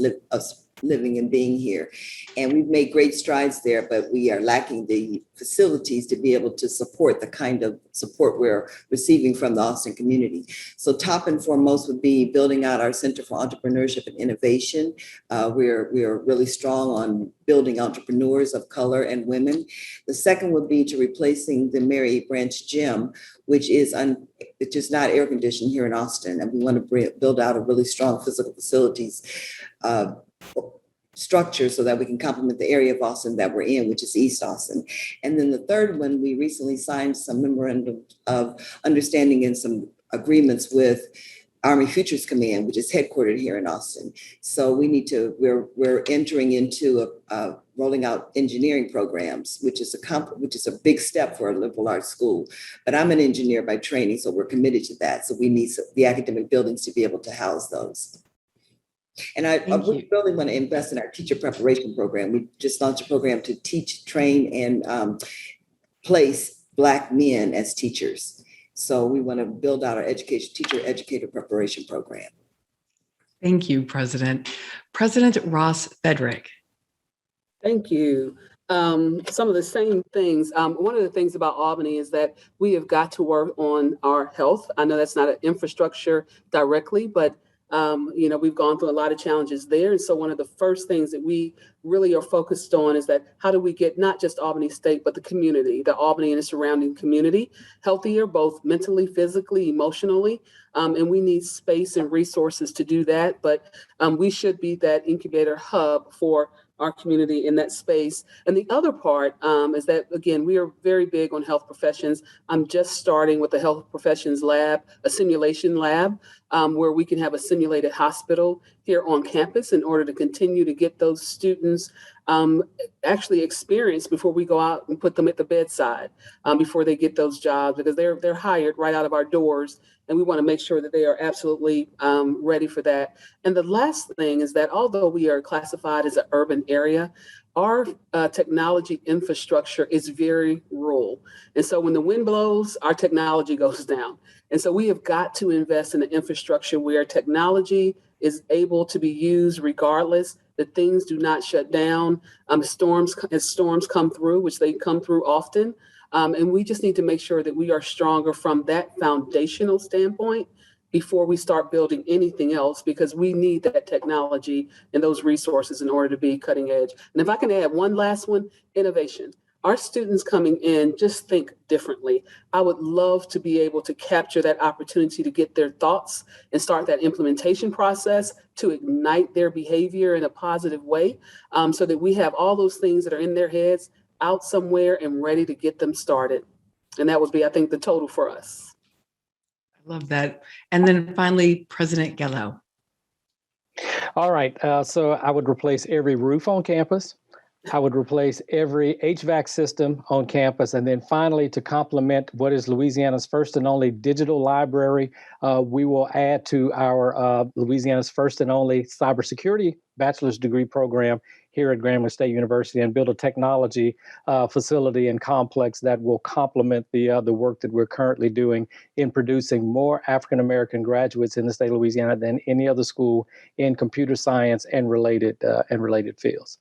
[SPEAKER 9] living and being here. And we've made great strides there, but we are lacking the facilities to be able to support the kind of support we're receiving from the Austin community. So top and foremost would be building out our Center for Entrepreneurship and Innovation. We are really strong on building entrepreneurs of color and women. The second would be to replacing the Mary Branch Gym, which is not air conditioned here in Austin. And we want to build out a really strong physical facilities structure so that we can complement the area of Austin that we're in, which is East Austin. And then the third one, we recently signed some memorandum of understanding and some agreements with Army Futures Command, which is headquartered here in Austin. So we're entering into rolling out engineering programs, which is a big step for a liberal arts school. But I'm an engineer by training, so we're committed to that. So we need the academic buildings to be able to house those. And we really want to invest in our teacher preparation program. We just launched a program to teach, train, and place Black men as teachers. So we want to build out our teacher educator preparation program.
[SPEAKER 5] Thank you, President. President Ross Fedrick.
[SPEAKER 10] Thank you. Some of the same things. One of the things about Albany is that we have got to work on our health. I know that's not an infrastructure directly, but we've gone through a lot of challenges there. And so one of the first things that we really are focused on is that how do we get not just Albany State, but the community, the Albany and the surrounding community healthier, both mentally, physically, emotionally. And we need space and resources to do that. But we should be that incubator hub for our community in that space. And the other part is that, again, we are very big on health professions. I'm just starting with the health professions lab, a simulation lab, where we can have a simulated hospital here on campus in order to continue to get those students actually experience before we go out and put them at the bedside, before they get those jobs, because they're hired right out of our doors. And we want to make sure that they are absolutely ready for that. And the last thing is that although we are classified as an urban area, our technology infrastructure is very rural. And so when the wind blows, our technology goes down. And so we have got to invest in an infrastructure where technology is able to be used regardless, that things do not shut down. As storms come through, which they come through often. And we just need to make sure that we are stronger from that foundational standpoint before we start building anything else, because we need that technology and those resources in order to be cutting edge. And if I can add one last one, innovation. Our students coming in just think differently. I would love to be able to capture that opportunity to get their thoughts and start that implementation process to ignite their behavior in a positive way, so that we have all those things that are in their heads out somewhere and ready to get them started. And that would be, I think, the total for us.
[SPEAKER 5] I love that. And then finally, President Gallo.
[SPEAKER 11] All right. So I would replace every roof on campus. I would replace every HVAC system on campus. And then finally, to complement what is Louisiana's first and only digital library, we will add to our Louisiana's first and only cybersecurity bachelor's degree program here at Grambling State University and build a technology facility and complex that will complement the work that we're currently doing in producing more African-American graduates in the state of Louisiana than any other school in computer science and related fields.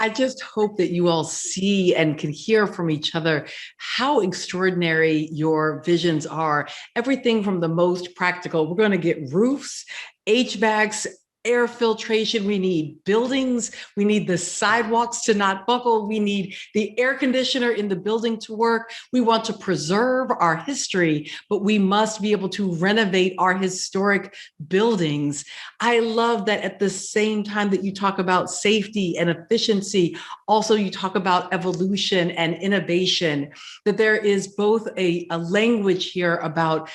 [SPEAKER 5] I just hope that you all see and can hear from each other how extraordinary your visions are. Everything from the most practical. We're going to get roofs, HVACs, air filtration. We need buildings. We need the sidewalks to not buckle. We need the air conditioner in the building to work. We want to preserve our history, but we must be able to renovate our historic buildings. I love that at the same time that you talk about safety and efficiency, also you talk about evolution and innovation, that there is both a language here about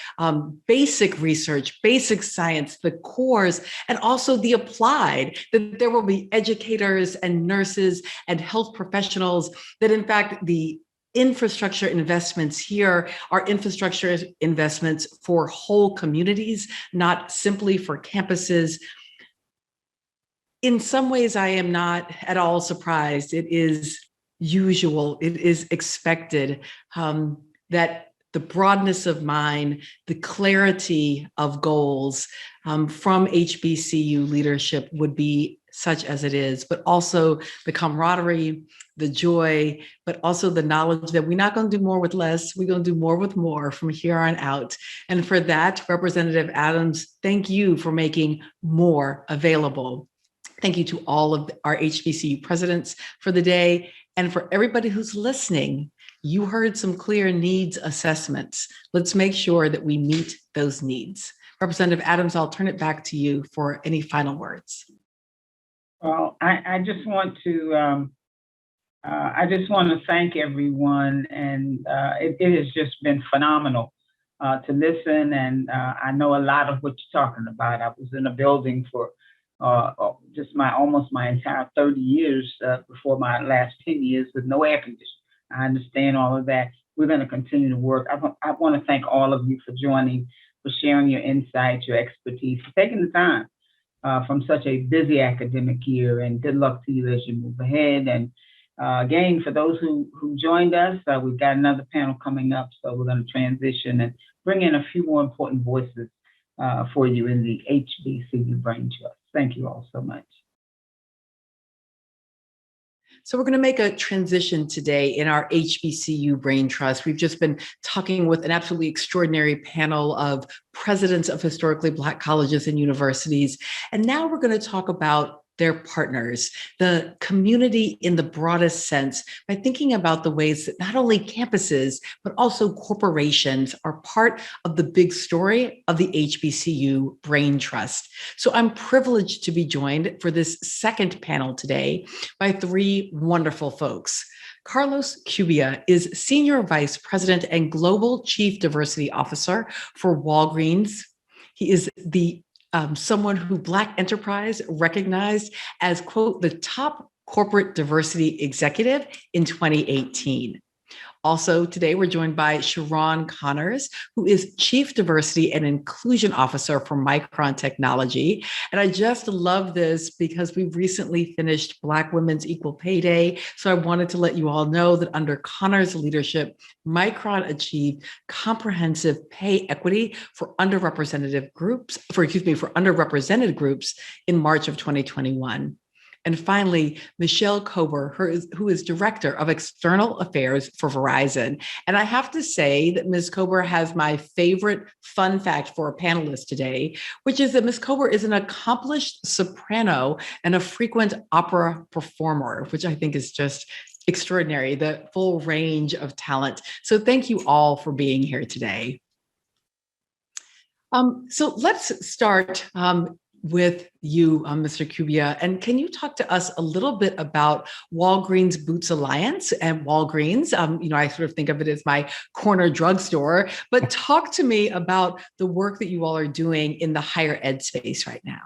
[SPEAKER 5] basic research, basic science, the cores, and also the applied, that there will be educators and nurses and health professionals, that in fact the infrastructure investments here are infrastructure investments for whole communities, not simply for campuses. In some ways, I am not at all surprised. It is usual, it is expected that the broadness of mind, the clarity of goals from HBCU leadership would be such as it is, but also the camaraderie, the joy, but also the knowledge that we're not going to do more with less, we're going to do more with more from here on out. And for that, Representative Adams, thank you for making more available. Thank you to all of our HBCU presidents for the day, and for everybody who's listening. You heard some clear needs assessments. Let's make sure that we meet those needs. Representative Adams, I'll turn it back to you for any final words.
[SPEAKER 4] Well, I just want to thank everyone, and it has just been phenomenal to listen. And I know a lot of what you're talking about. I was in a building for just almost my entire 30 years before my last 10 years with no air conditioning. I understand all of that. We're going to continue to work. I want to thank all of you for joining, for sharing your insights, your expertise, for taking the time from such a busy academic year, and good luck to you as you move ahead. And again, for those who joined us, we've got another panel coming up, so we're going to transition and bring in a few more important voices for you in the HBCU Braintrust. Thank you all so much.
[SPEAKER 5] So we're going to make a transition today in our HBCU Braintrust. We've just been talking with an absolutely extraordinary panel of presidents of historically Black colleges and universities. And now we're going to talk about their partners, the community in the broadest sense, by thinking about the ways that not only campuses, but also corporations are part of the big story of the HBCU Braintrust. So I'm privileged to be joined for this second panel today by three wonderful folks. Carlos Cubia is Senior Vice President and Global Chief Diversity Officer for Walgreens. He is the someone who Black Enterprise recognized as, quote, the top corporate diversity executive in 2018. Also, today we're joined by Sharon Connors, who is Chief Diversity and Inclusion Officer for Micron Technology. And I just love this because we've recently finished Black Women's Equal Pay Day. So I wanted to let you all know that under Connors' leadership, Micron achieved comprehensive pay equity for underrepresented groups in March of 2021. And finally, Michelle Kober, who is Director of External Affairs for Verizon. And I have to say that Ms. Kober has my favorite fun fact for a panelist today, which is that Ms. Kober is an accomplished soprano and a frequent opera performer, which I think is just extraordinary, the full range of talent. So thank you all for being here today. So let's start with you, Mr. Hbcus. And can you talk to us a little bit about Walgreens Boots Alliance and Walgreens? I sort of think of it as my corner drugstore, but talk to me about the work that you all are doing in the higher ed space right now.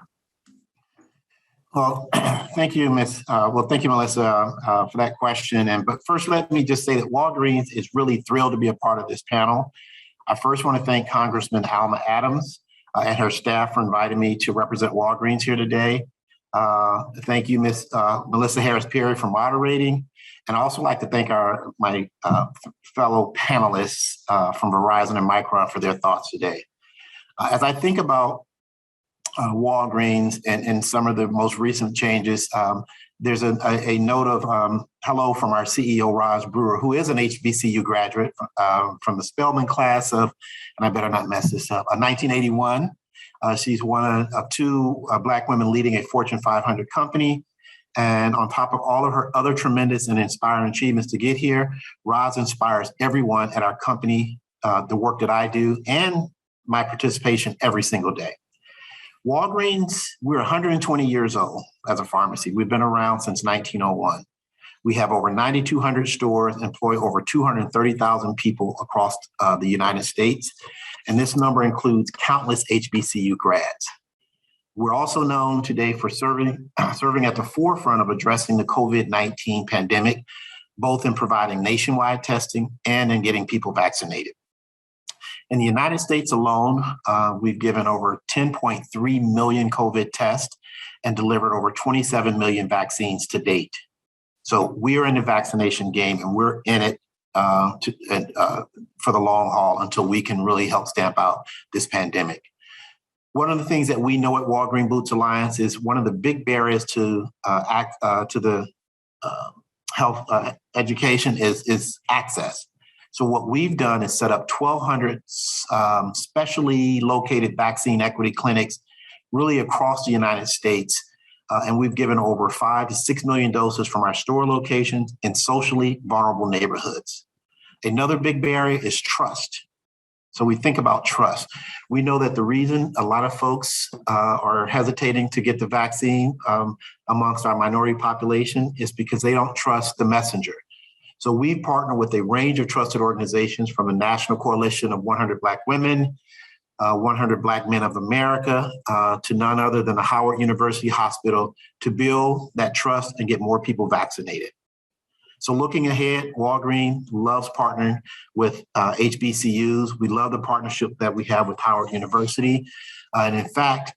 [SPEAKER 12] Well, thank you, Melissa, for that question. But first, let me just say that Walgreens is really thrilled to be a part of this panel. I first want to thank Congressman Alma Adams and her staff for inviting me to represent Walgreens here today. Thank you, Ms. Melissa Harris-Perry, for moderating. And I also like to thank my fellow panelists from Verizon and Micron for their thoughts today. As I think about Walgreens and some of the most recent changes, there's a note of hello from our CEO, Roz Brewer, who is an HBCU graduate from the Spelman class of, and I better not mess this up, 1981. She's one of two Black women leading a Fortune 500 company. And on top of all of her other tremendous and inspiring achievements to get here, Roz inspires everyone at our company, the work that I do, and my participation every single day. Walgreens, we're 120 years old as a pharmacy. We've been around since 1901. We have over 9,200 stores, employ over 230,000 people across the United States. And this number includes countless HBCU grads. We're also known today for serving at the forefront of addressing the COVID-19 pandemic, both in providing nationwide testing and in getting people vaccinated. In the United States alone, we've given over 10.3 million COVID tests and delivered over 27 million vaccines to date. So we are in the vaccination game, and we're in it for the long haul until we can really help stamp out this pandemic. One of the things that we know at Walgreens Boots Alliance is one of the big barriers to the health education is access. So what we've done is set up 1,200 specially located vaccine equity clinics really across the United States. And we've given over 5 to 6 million doses from our store locations in socially vulnerable neighborhoods. Another big barrier is trust. So we think about trust. We know that the reason a lot of folks are hesitating to get the vaccine amongst our minority population is because they don't trust the messenger. So we partner with a range of trusted organizations, from a national coalition of 100 Black women, 100 Black men of America, to none other than the Howard University Hospital, to build that trust and get more people vaccinated. So looking ahead, Walgreens loves partnering with HBCUs. We love the partnership that we have with Howard University. And in fact,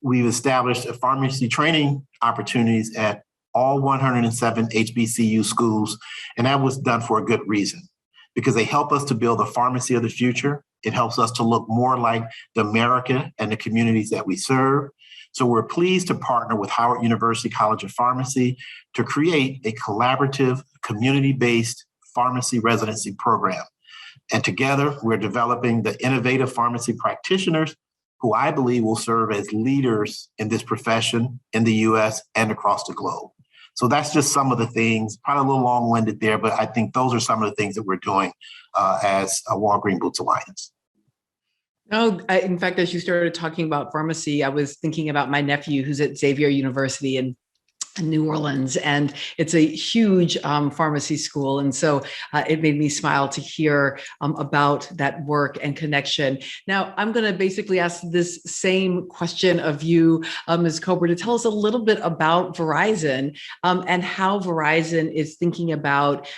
[SPEAKER 12] we've established pharmacy training opportunities at all 107 HBCU schools. And that was done for a good reason, because they help us to build a pharmacy of the future. It helps us to look more like the America and the communities that we serve. So we're pleased to partner with Howard University College of Pharmacy to create a collaborative, community-based pharmacy residency program. And together, we're developing the innovative pharmacy practitioners who I believe will serve as leaders in this profession in the US and across the globe. So that's just some of the things, probably a little long-winded there, but I think those are some of the things that we're doing as a Walgreens Boots Alliance.
[SPEAKER 5] No, in fact, as you started talking about pharmacy, I was thinking about my nephew who's at Xavier University, and New Orleans, and it's a huge pharmacy school. And so it made me smile to hear about that work and connection. Now, I'm going to basically ask this same question of you, Ms. Kober, to tell us a little bit about Verizon and how Verizon is thinking about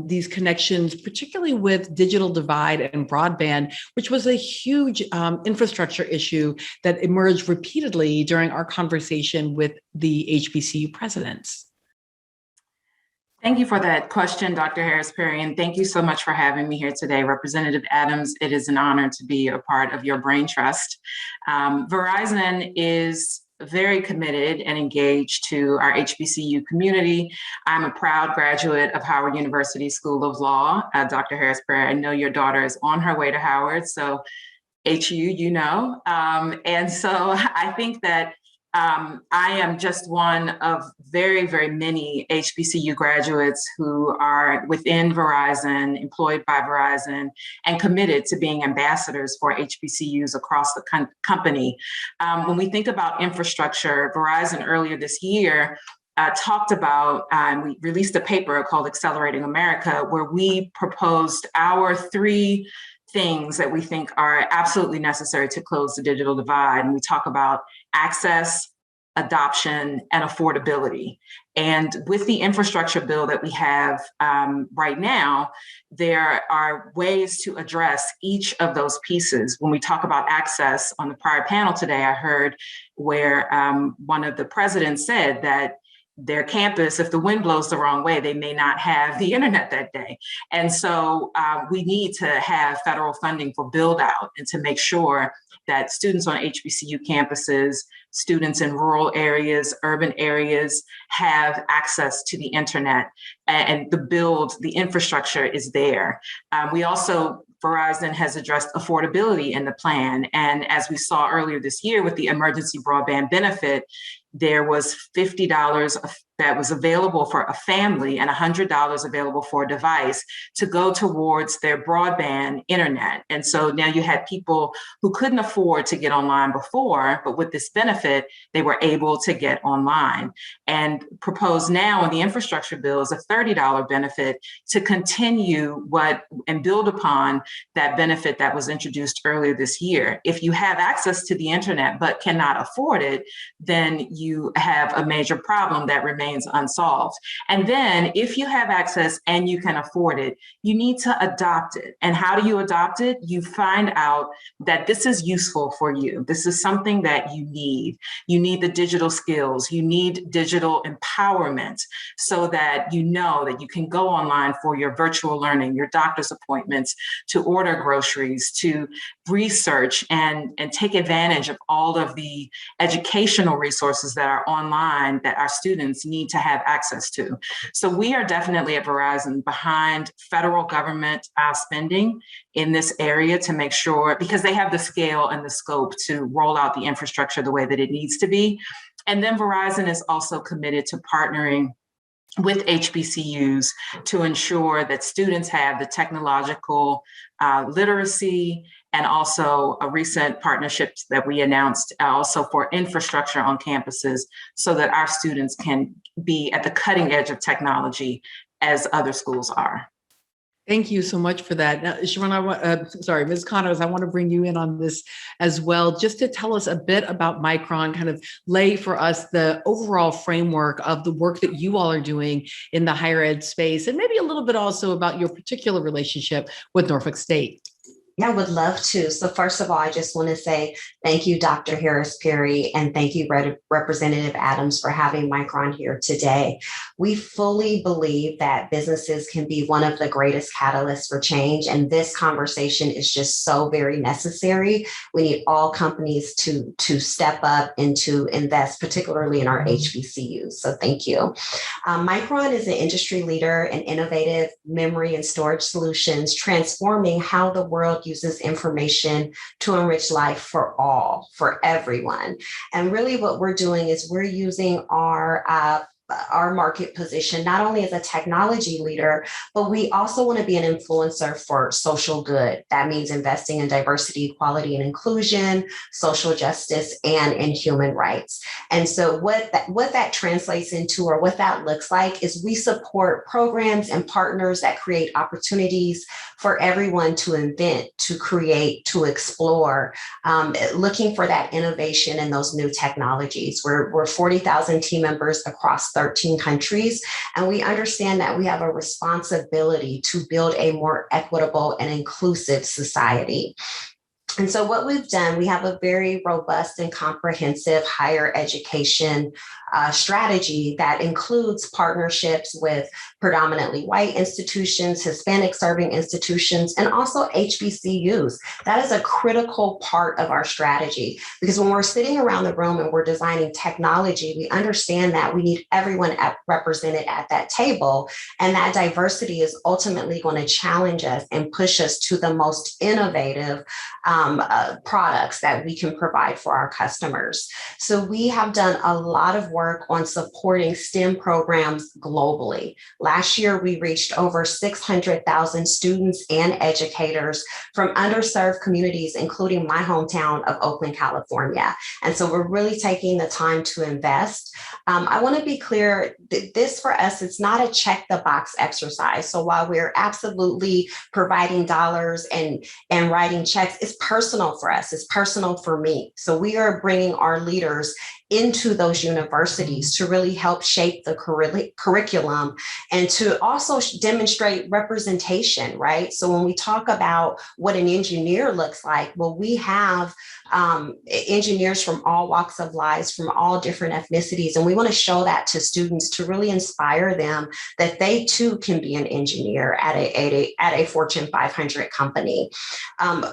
[SPEAKER 5] these connections, particularly with digital divide and broadband, which was a huge infrastructure issue that emerged repeatedly during our conversation with the HBCU presidents.
[SPEAKER 13] Thank you for that question, Dr. Harris-Perry, and thank you so much for having me here today. Representative Adams, it is an honor to be a part of your Braintrust. Verizon is very committed and engaged to our HBCU community. I'm a proud graduate of Howard University School of Law. Dr. Harris-Perry, I know your daughter is on her way to Howard, so HU, you know. And so I think that I am just one of very, very many HBCU graduates who are within Verizon, employed by Verizon, and committed to being ambassadors for HBCUs across the company. When we think about infrastructure, Verizon earlier this year talked about, we released a paper called Accelerating America, where we proposed our 3 things that we think are absolutely necessary to close the digital divide. And we talk about access, adoption, and affordability. And with the infrastructure bill that we have right now, there are ways to address each of those pieces. When we talk about access, on the prior panel today, I heard where one of the presidents said that their campus, if the wind blows the wrong way, they may not have the internet that day. And so we need to have federal funding for build out and to make sure that students on HBCU campuses, students in rural areas, urban areas have access to the internet, and the infrastructure is there. We also, Verizon has addressed affordability in the plan. And as we saw earlier this year with the emergency broadband benefit, there was $50 that was available for a family and $100 available for a device to go towards their broadband internet. And so now you had people who couldn't afford to get online before, but with this benefit, they were able to get online. And proposed now in the infrastructure bill is a $30 benefit to continue and build upon that benefit that was introduced earlier this year. If you have access to the internet but cannot afford it, then you have a major problem that remains unsolved. And then if you have access and you can afford it, you need to adopt it. And how do you adopt it? You find out that this is useful for you. This is something that you need. You need the digital skills. You need digital empowerment so that you know that you can go online for your virtual learning, your doctor's appointments, to order groceries, to research and take advantage of all of the educational resources that are online that our students need to have access to. So we are definitely at Verizon behind federal government spending in this area to make sure, because they have the scale and the scope to roll out the infrastructure the way that it needs to be. And then Verizon is also committed to partnering with HBCUs to ensure that students have the technological literacy, and also a recent partnership that we announced also for infrastructure on campuses so that our students can be at the cutting edge of technology as other schools are.
[SPEAKER 5] Thank you so much for that. Now, Sharon, Ms. Connors, I want to bring you in on this as well, just to tell us a bit about Micron, kind of lay for us the overall framework of the work that you all are doing in the higher ed space, and maybe a little bit also about your particular relationship with Norfolk State.
[SPEAKER 14] Yeah, I would love to. So first of all, I just want to say thank you, Dr. Harris-Perry, and thank you, Representative Adams, for having Micron here today. We fully believe that businesses can be one of the greatest catalysts for change, and this conversation is just so very necessary. We need all companies to step up and to invest, particularly in our HBCUs. So thank you. Micron is an industry leader in innovative memory and storage solutions, transforming how the world uses information to enrich life for all, for everyone. And really what we're doing is we're using our our market position, not only as a technology leader, but we also want to be an influencer for social good. That means investing in diversity, equality, and inclusion, social justice, and in human rights. And so what that translates into, or what that looks like, is we support programs and partners that create opportunities for everyone to invent, to create, to explore, looking for that innovation in those new technologies. We're 40,000 team members across 13 countries, and we understand that we have a responsibility to build a more equitable and inclusive society. And so what we've done, we have a very robust and comprehensive higher education strategy that includes partnerships with predominantly white institutions, Hispanic serving institutions, and also HBCUs. That is a critical part of our strategy, because when we're sitting around the room and we're designing technology, we understand that we need everyone represented at that table. And that diversity is ultimately going to challenge us and push us to the most innovative products that we can provide for our customers. So we have done a lot of work on supporting STEM programs globally. Last year, we reached over 600,000 students and educators from underserved communities, including my hometown of Oakland, California. And so we're really taking the time to invest. I want to be clear that this, for us, it's not a check the box exercise. So while we're absolutely providing dollars and writing checks, it's personal for us. It's personal for me. So we are bringing our leaders into those universities to really help shape the curriculum and to also demonstrate representation, right? So when we talk about what an engineer looks like, well, we have engineers from all walks of life, from all different ethnicities, and we want to show that to students to really inspire them that they too can be an engineer at a Fortune 500 company.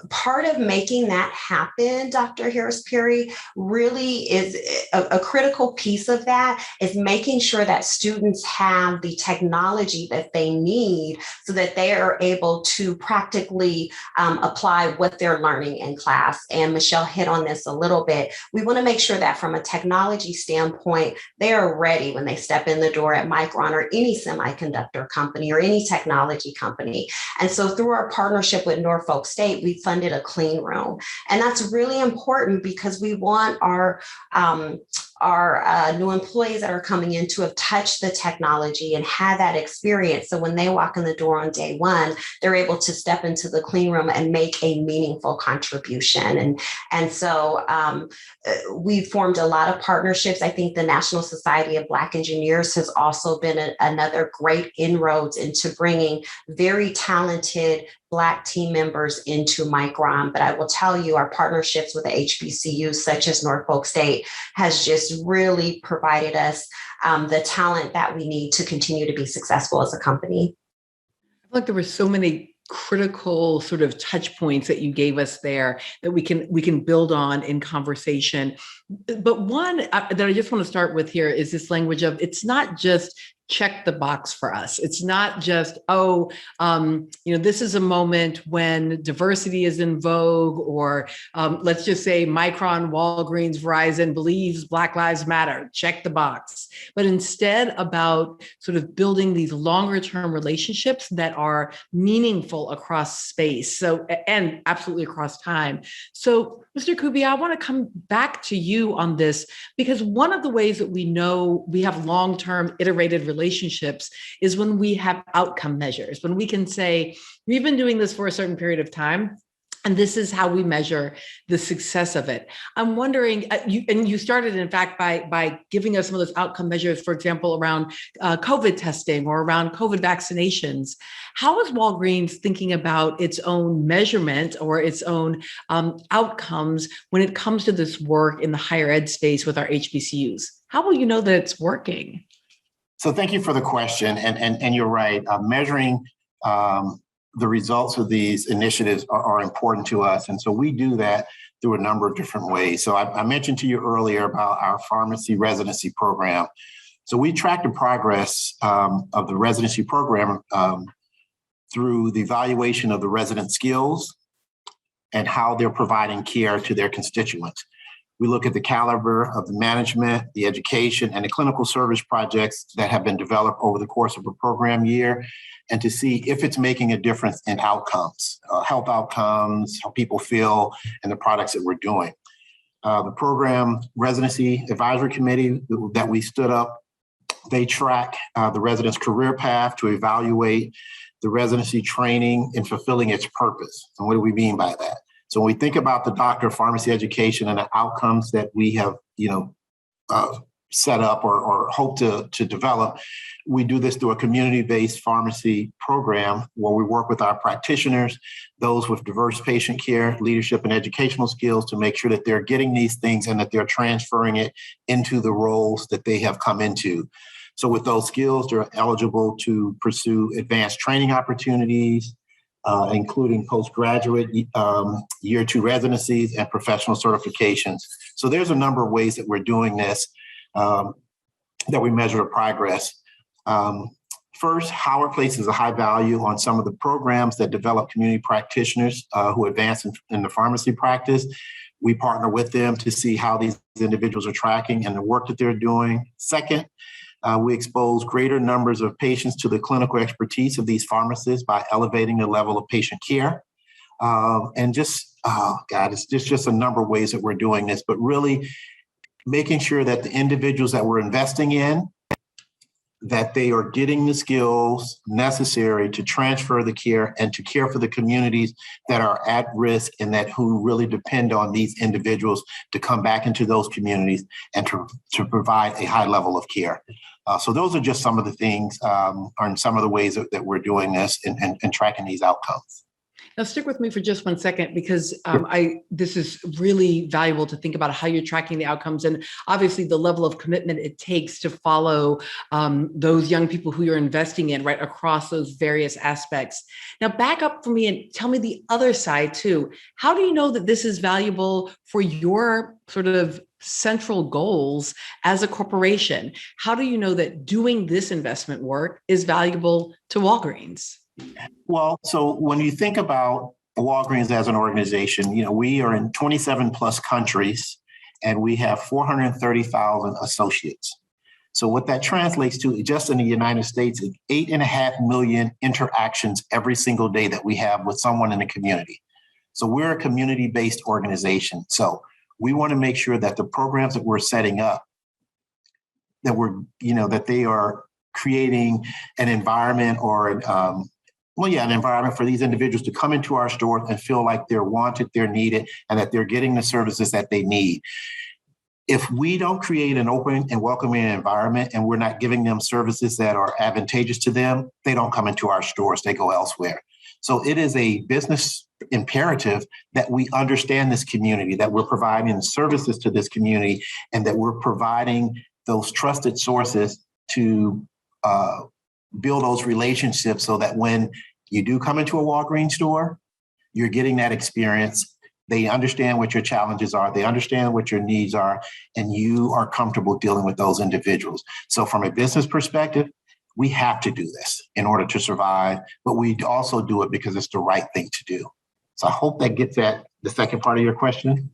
[SPEAKER 14] Part of making that happen, Dr. Harris-Perry, really is a critical piece of that is making sure that students have the technology that they need so that they are able to practically apply what they're learning in class. And Michelle hit on this a little bit. We want to make sure that from a technology standpoint, they are ready when they step in the door at Micron or any semiconductor company or any technology company. And so through our partnership with Norfolk State, we funded a clean room. And that's really important because we want our new employees that are coming in to have touched the technology and had that experience. So when they walk in the door on day one, they're able to step into the clean room and make a meaningful contribution. And so we formed a lot of partnerships. I think the National Society of Black Engineers has also been another great inroads into bringing very talented Black team members into Micron. But I will tell you, our partnerships with the HBCUs, such as Norfolk State, has just really provided us the talent that we need to continue to be successful as a company.
[SPEAKER 5] I feel like there were so many critical sort of touch points that you gave us there that we can build on in conversation. But one that I just want to start with here is this language of, it's not just check the box for us. It's not just, this is a moment when diversity is in vogue, or let's just say Micron, Walgreens, Verizon believes Black Lives Matter, check the box. But instead about sort of building these longer term relationships that are meaningful across space. So, and absolutely across time. So Mr. Kubia, I want to come back to you on this, because one of the ways that we know we have long-term iterated relationships is when we have outcome measures, when we can say, we've been doing this for a certain period of time, and this is how we measure the success of it. I'm wondering, you started, in fact, by giving us some of those outcome measures, for example, around COVID testing or around COVID vaccinations. How is Walgreens thinking about its own measurement or its own outcomes when it comes to this work in the higher ed space with our HBCUs? How will you know that it's working?
[SPEAKER 12] So thank you for the question. And you're right, measuring the results of these initiatives are important to us. And so we do that through a number of different ways. So I mentioned to you earlier about our pharmacy residency program. So we track the progress of the residency program through the evaluation of the resident skills and how they're providing care to their constituents. We look at the caliber of the management, the education, and the clinical service projects that have been developed over the course of a program year, and to see if it's making a difference in outcomes, health outcomes, how people feel, and the products that we're doing. The program Residency Advisory Committee that we stood up, they track the resident's career path to evaluate the residency training in fulfilling its purpose. And what do we mean by that? So when we think about the doctor of pharmacy education and the outcomes that we have, set up or hope to develop, we do this through a community-based pharmacy program where we work with our practitioners, those with diverse patient care, leadership, and educational skills to make sure that they're getting these things and that they're transferring it into the roles that they have come into. So with those skills, they're eligible to pursue advanced training opportunities, including postgraduate year 2 residencies and professional certifications. So there's a number of ways that we're doing this, that we measure the progress. First, Howard places a high value on some of the programs that develop community practitioners who advance in the pharmacy practice. We partner with them to see how these individuals are tracking and the work that they're doing. Second, we expose greater numbers of patients to the clinical expertise of these pharmacists by elevating the level of patient care. And it's just a number of ways that we're doing this, but really making sure that the individuals that we're investing in, that they are getting the skills necessary to transfer the care and to care for the communities that are at risk and that who really depend on these individuals to come back into those communities and to provide a high level of care. So those are just some of the things and some of the ways that we're doing this and tracking these outcomes.
[SPEAKER 5] Now, stick with me for just 1 second, because this is really valuable to think about how you're tracking the outcomes and obviously the level of commitment it takes to follow those young people who you're investing in right across those various aspects. Now, back up for me and tell me the other side too. How do you know that this is valuable for your sort of central goals as a corporation? How do you know that doing this investment work is valuable to Walgreens?
[SPEAKER 12] Well, so when you think about Walgreens as an organization, we are in 27 plus countries and we have 430,000 associates. So what that translates to just in the United States is 8.5 million interactions every single day that we have with someone in the community. So we're a community-based organization. So we want to make sure that the programs that we're setting up, that they are creating an environment or an environment for these individuals to come into our store and feel like they're wanted, they're needed, and that they're getting the services that they need. If we don't create an open and welcoming environment and we're not giving them services that are advantageous to them, they don't come into our stores, they go elsewhere. So it is a business imperative that we understand this community, that we're providing services to this community, and that we're providing those trusted sources to build those relationships so that when you do come into a Walgreens store, you're getting that experience. They understand what your challenges are. They understand what your needs are, and you are comfortable dealing with those individuals. So from a business perspective, we have to do this in order to survive, but we also do it because it's the right thing to do. So I hope that gets at the second part of your question.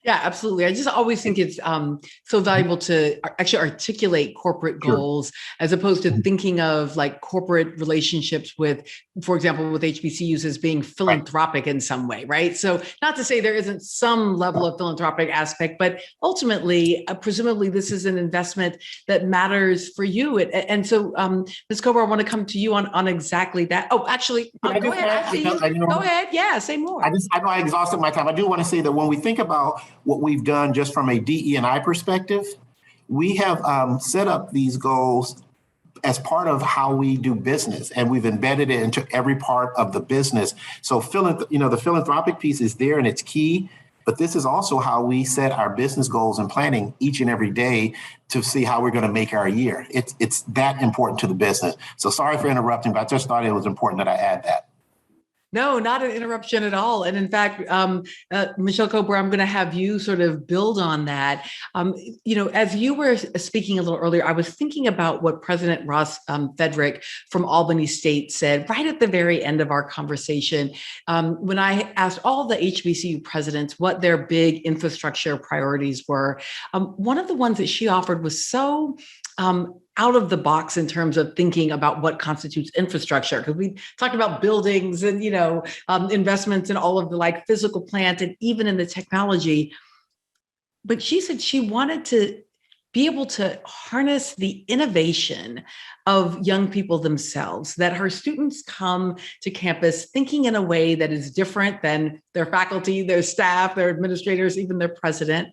[SPEAKER 5] Yeah, absolutely. I just always think it's so valuable to actually articulate corporate goals as opposed to thinking of like corporate relationships with, for example, with HBCUs as being philanthropic in some way, right? So not to say there isn't some level of philanthropic aspect, but ultimately, presumably this is an investment that matters for you. And so, Ms. Kober, I want to come to you on exactly that. Oh, actually, go ahead. Go ahead. Yeah, say more.
[SPEAKER 12] I know I exhausted my time. I do want to say that when we think about what we've done just from a DE&I perspective, we have set up these goals as part of how we do business, and we've embedded it into every part of the business. So, the philanthropic piece is there and it's key, but this is also how we set our business goals and planning each and every day to see how we're going to make our year. It's that important to the business. So sorry for interrupting, but I just thought it was important that I add that.
[SPEAKER 5] No, not an interruption at all. And in fact, Michelle Cobra, I'm going to have you sort of build on that. As you were speaking a little earlier, I was thinking about what President Ross Fedrick from Albany State said right at the very end of our conversation. When I asked all the HBCU presidents what their big infrastructure priorities were, one of the ones that she offered was so out of the box in terms of thinking about what constitutes infrastructure, because we talked about buildings and investments in all of the physical plant and even in the technology. But she said she wanted to be able to harness the innovation of young people themselves, that her students come to campus thinking in a way that is different than their faculty, their staff, their administrators, even their president.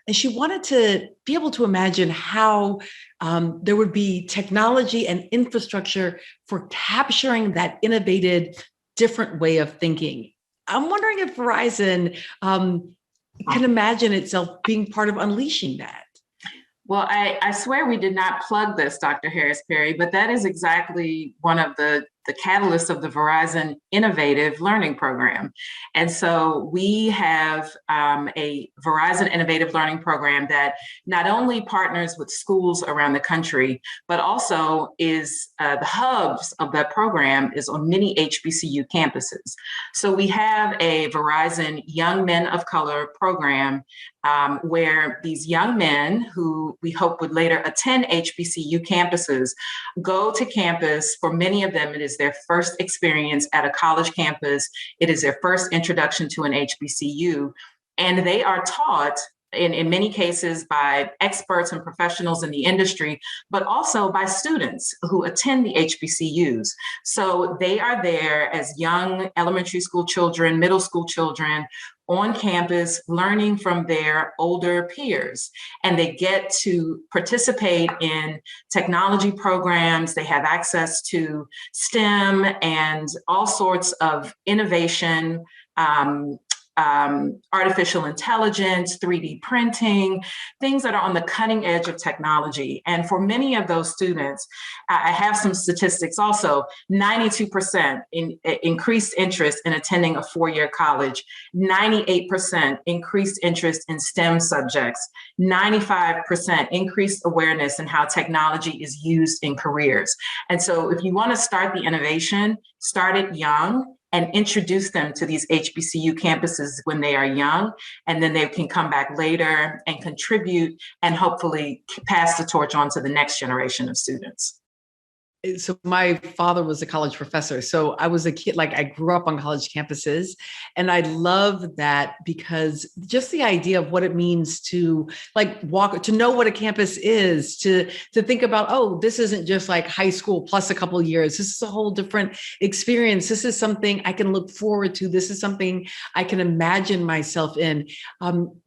[SPEAKER 5] And she wanted to be able to imagine how there would be technology and infrastructure for capturing that innovative, different way of thinking. I'm wondering if Verizon can imagine itself being part of unleashing that.
[SPEAKER 13] Well, I swear we did not plug this, Dr. Harris-Perry, but that is exactly one of the catalysts of the Verizon Innovative Learning Program. And so we have a Verizon Innovative Learning Program that not only partners with schools around the country, but also is the hubs of that program is on many HBCU campuses. So we have a Verizon Young Men of Color program where these young men who we hope would later attend HBCU campuses go to campus. For many of them, it is their first experience at a college campus. It is their first introduction to an HBCU. And they are taught in many cases by experts and professionals in the industry, but also by students who attend the HBCUs. So they are there as young elementary school children, middle school children on campus, learning from their older peers. And they get to participate in technology programs. They have access to STEM and all sorts of innovation, artificial intelligence, 3D printing, things that are on the cutting edge of technology. And for many of those students, I have some statistics also, 92% increased interest in attending a four-year college, 98% increased interest in STEM subjects, 95% increased awareness in how technology is used in careers. And so if you want to start the innovation, start it young and introduce them to these HBCU campuses when they are young, and then they can come back later and contribute and hopefully pass the torch on to the next generation of students.
[SPEAKER 5] So my father was a college professor. So I was a kid, I grew up on college campuses, and I love that because just the idea of what it means to walk, to know what a campus is, to think about, oh, this isn't just like high school plus a couple of years. This is a whole different experience. This is something I can look forward to. This is something I can imagine myself in.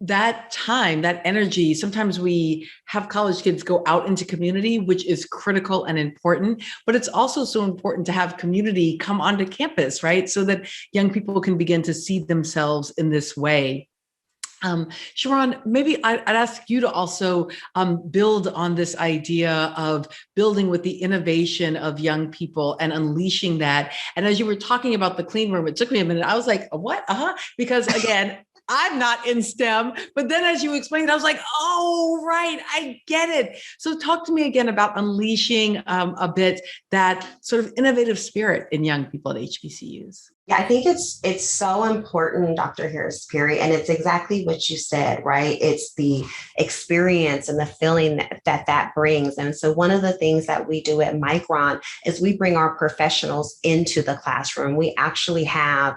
[SPEAKER 5] That time, that energy, sometimes we have college kids go out into community, which is critical and important. But it's also so important to have community come onto campus, right? So that young people can begin to see themselves in this way. Sharon, maybe I'd ask you to also build on this idea of building with the innovation of young people and unleashing that. And as you were talking about the clean room, it took me a minute. I was like, what? Because again, I'm not in STEM, but then as you explained, I was like, oh, right, I get it. So talk to me again about unleashing a bit that sort of innovative spirit in young people at HBCUs.
[SPEAKER 14] Yeah, I think it's so important, Dr. Harris-Perry, and it's exactly what you said, right? It's the experience and the feeling that brings. And so one of the things that we do at Micron is we bring our professionals into the classroom. We actually have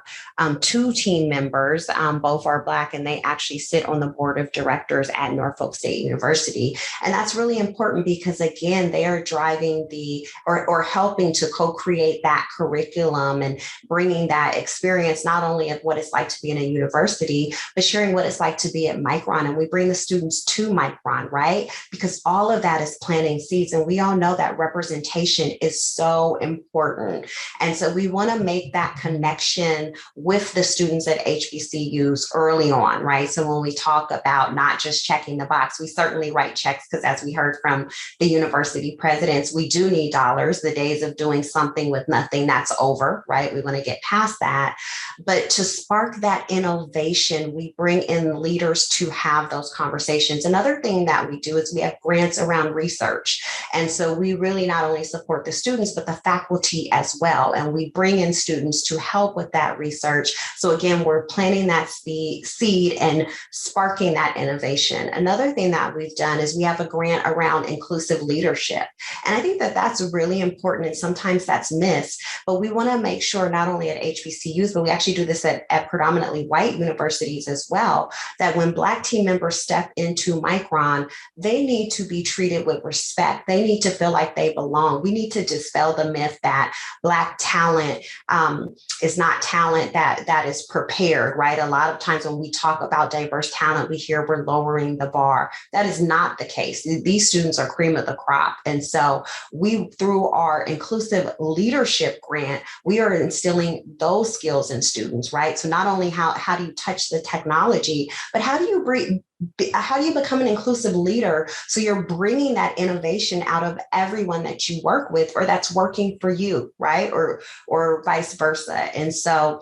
[SPEAKER 14] two team members, both are Black, and they actually sit on the board of directors at Norfolk State University. And that's really important because, again, they are driving or helping to co-create that curriculum and bringing that experience, not only of what it's like to be in a university, but sharing what it's like to be at Micron. And we bring the students to Micron, right? Because all of that is planting seeds. And we all know that representation is so important. And so we want to make that connection with the students at HBCUs early on, right? So when we talk about not just checking the box, we certainly write checks because, as we heard from the university presidents, we do need dollars. The days of doing something with nothing, that's over, right? We want to get past past that. But to spark that innovation, we bring in leaders to have those conversations. Another thing that we do is we have grants around research. And so we really not only support the students, but the faculty as well. And we bring in students to help with that research. So again, we're planting that seed and sparking that innovation. Another thing that we've done is we have a grant around inclusive leadership. And I think that that's really important. And sometimes that's missed, but we want to make sure not only at HBCUs, but we actually do this at predominantly white universities as well, that when Black team members step into Micron, they need to be treated with respect. They need to feel like they belong. We need to dispel the myth that Black talent is not talent that is prepared, right? A lot of times when we talk about diverse talent, we hear we're lowering the bar. That is not the case. These students are cream of the crop. And so we, through our inclusive leadership grant, we are instilling those skills in students, right? So not only how do you touch the technology, but how do you become an inclusive leader? So you're bringing that innovation out of everyone that you work with, or that's working for you, right? Or vice versa. And so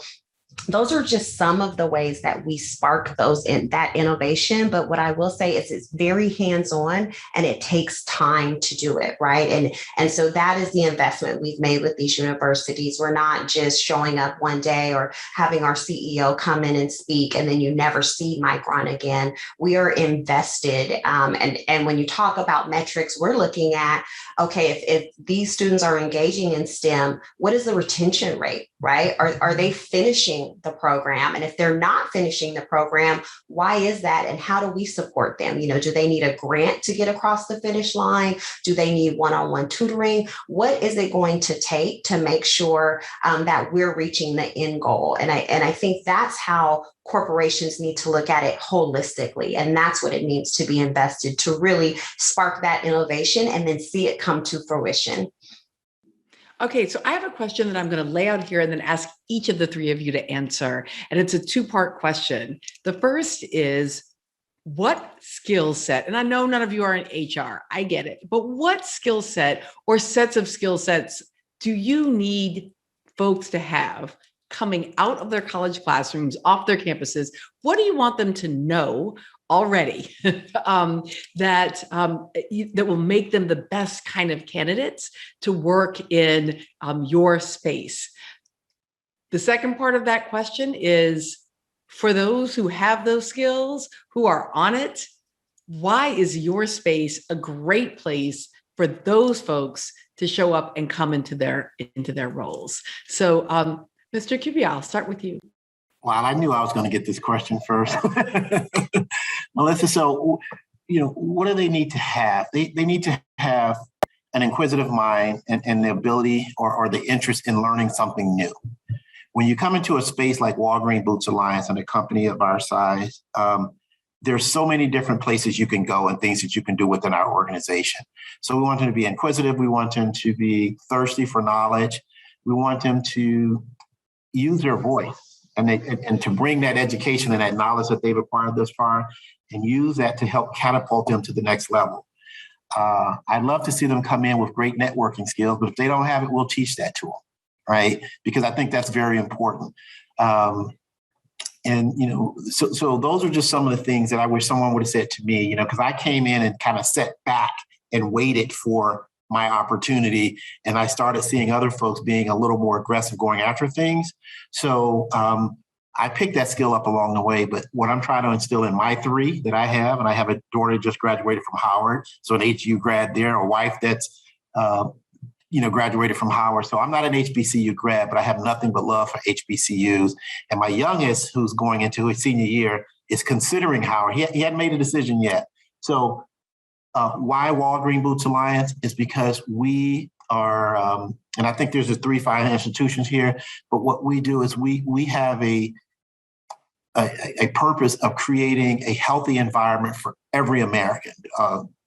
[SPEAKER 14] those are just some of the ways that we spark that innovation. But what I will say is it's very hands-on and it takes time to do it, right? And so that is the investment we've made with these universities. We're not just showing up one day or having our CEO come in and speak and then you never see Micron again. We are invested. And when you talk about metrics, we're looking at, okay, if these students are engaging in STEM, what is the retention rate, right? Are they finishing the program? And if they're not finishing the program, why is that? And how do we support them? Do they need a grant to get across the finish line? Do they need one-on-one tutoring? What is it going to take to make sure that we're reaching the end goal? And I think that's how corporations need to look at it holistically. And that's what it needs to be invested to really spark that innovation and then see it come to fruition.
[SPEAKER 5] Okay, so I have a question that I'm going to lay out here and then ask each of the three of you to answer. And it's a two-part question. The first is, what skill set, and I know none of you are in HR, I get it, but what skill set or sets of skill sets do you need folks to have coming out of their college classrooms, off their campuses? What do you want them to know already that will make them the best kind of candidates to work in your space? The second part of that question is, for those who have those skills, who are on it, why is your space a great place for those folks to show up and come into their roles? So, Mr. Hbcu, I'll start with you.
[SPEAKER 12] Well, I knew I was going to get this question first. Melissa, so, what do they need to have? They need to have an inquisitive mind and the ability or the interest in learning something new. When you come into a space like Walgreens Boots Alliance and a company of our size, there's so many different places you can go and things that you can do within our organization. So we want them to be inquisitive. We want them to be thirsty for knowledge. We want them to use their voice and to bring that education and that knowledge that they've acquired thus far and use that to help catapult them to the next level. I'd love to see them come in with great networking skills, but if they don't have it, we'll teach that to them, right? Because I think that's very important. So those are just some of the things that I wish someone would have said to me, because I came in and kind of sat back and waited for my opportunity. And I started seeing other folks being a little more aggressive going after things. So I picked that skill up along the way. But what I'm trying to instill in my three that I have, and I have a daughter just graduated from Howard, so an HU grad there, a wife that's graduated from Howard. So I'm not an HBCU grad, but I have nothing but love for HBCUs. And my youngest, who's going into his senior year, is considering Howard. He hadn't made a decision yet. So why Walgreens Boots Alliance is because we are, and I think there's the 3 financial institutions here, but what we do is we have a purpose of creating a healthy environment for every American,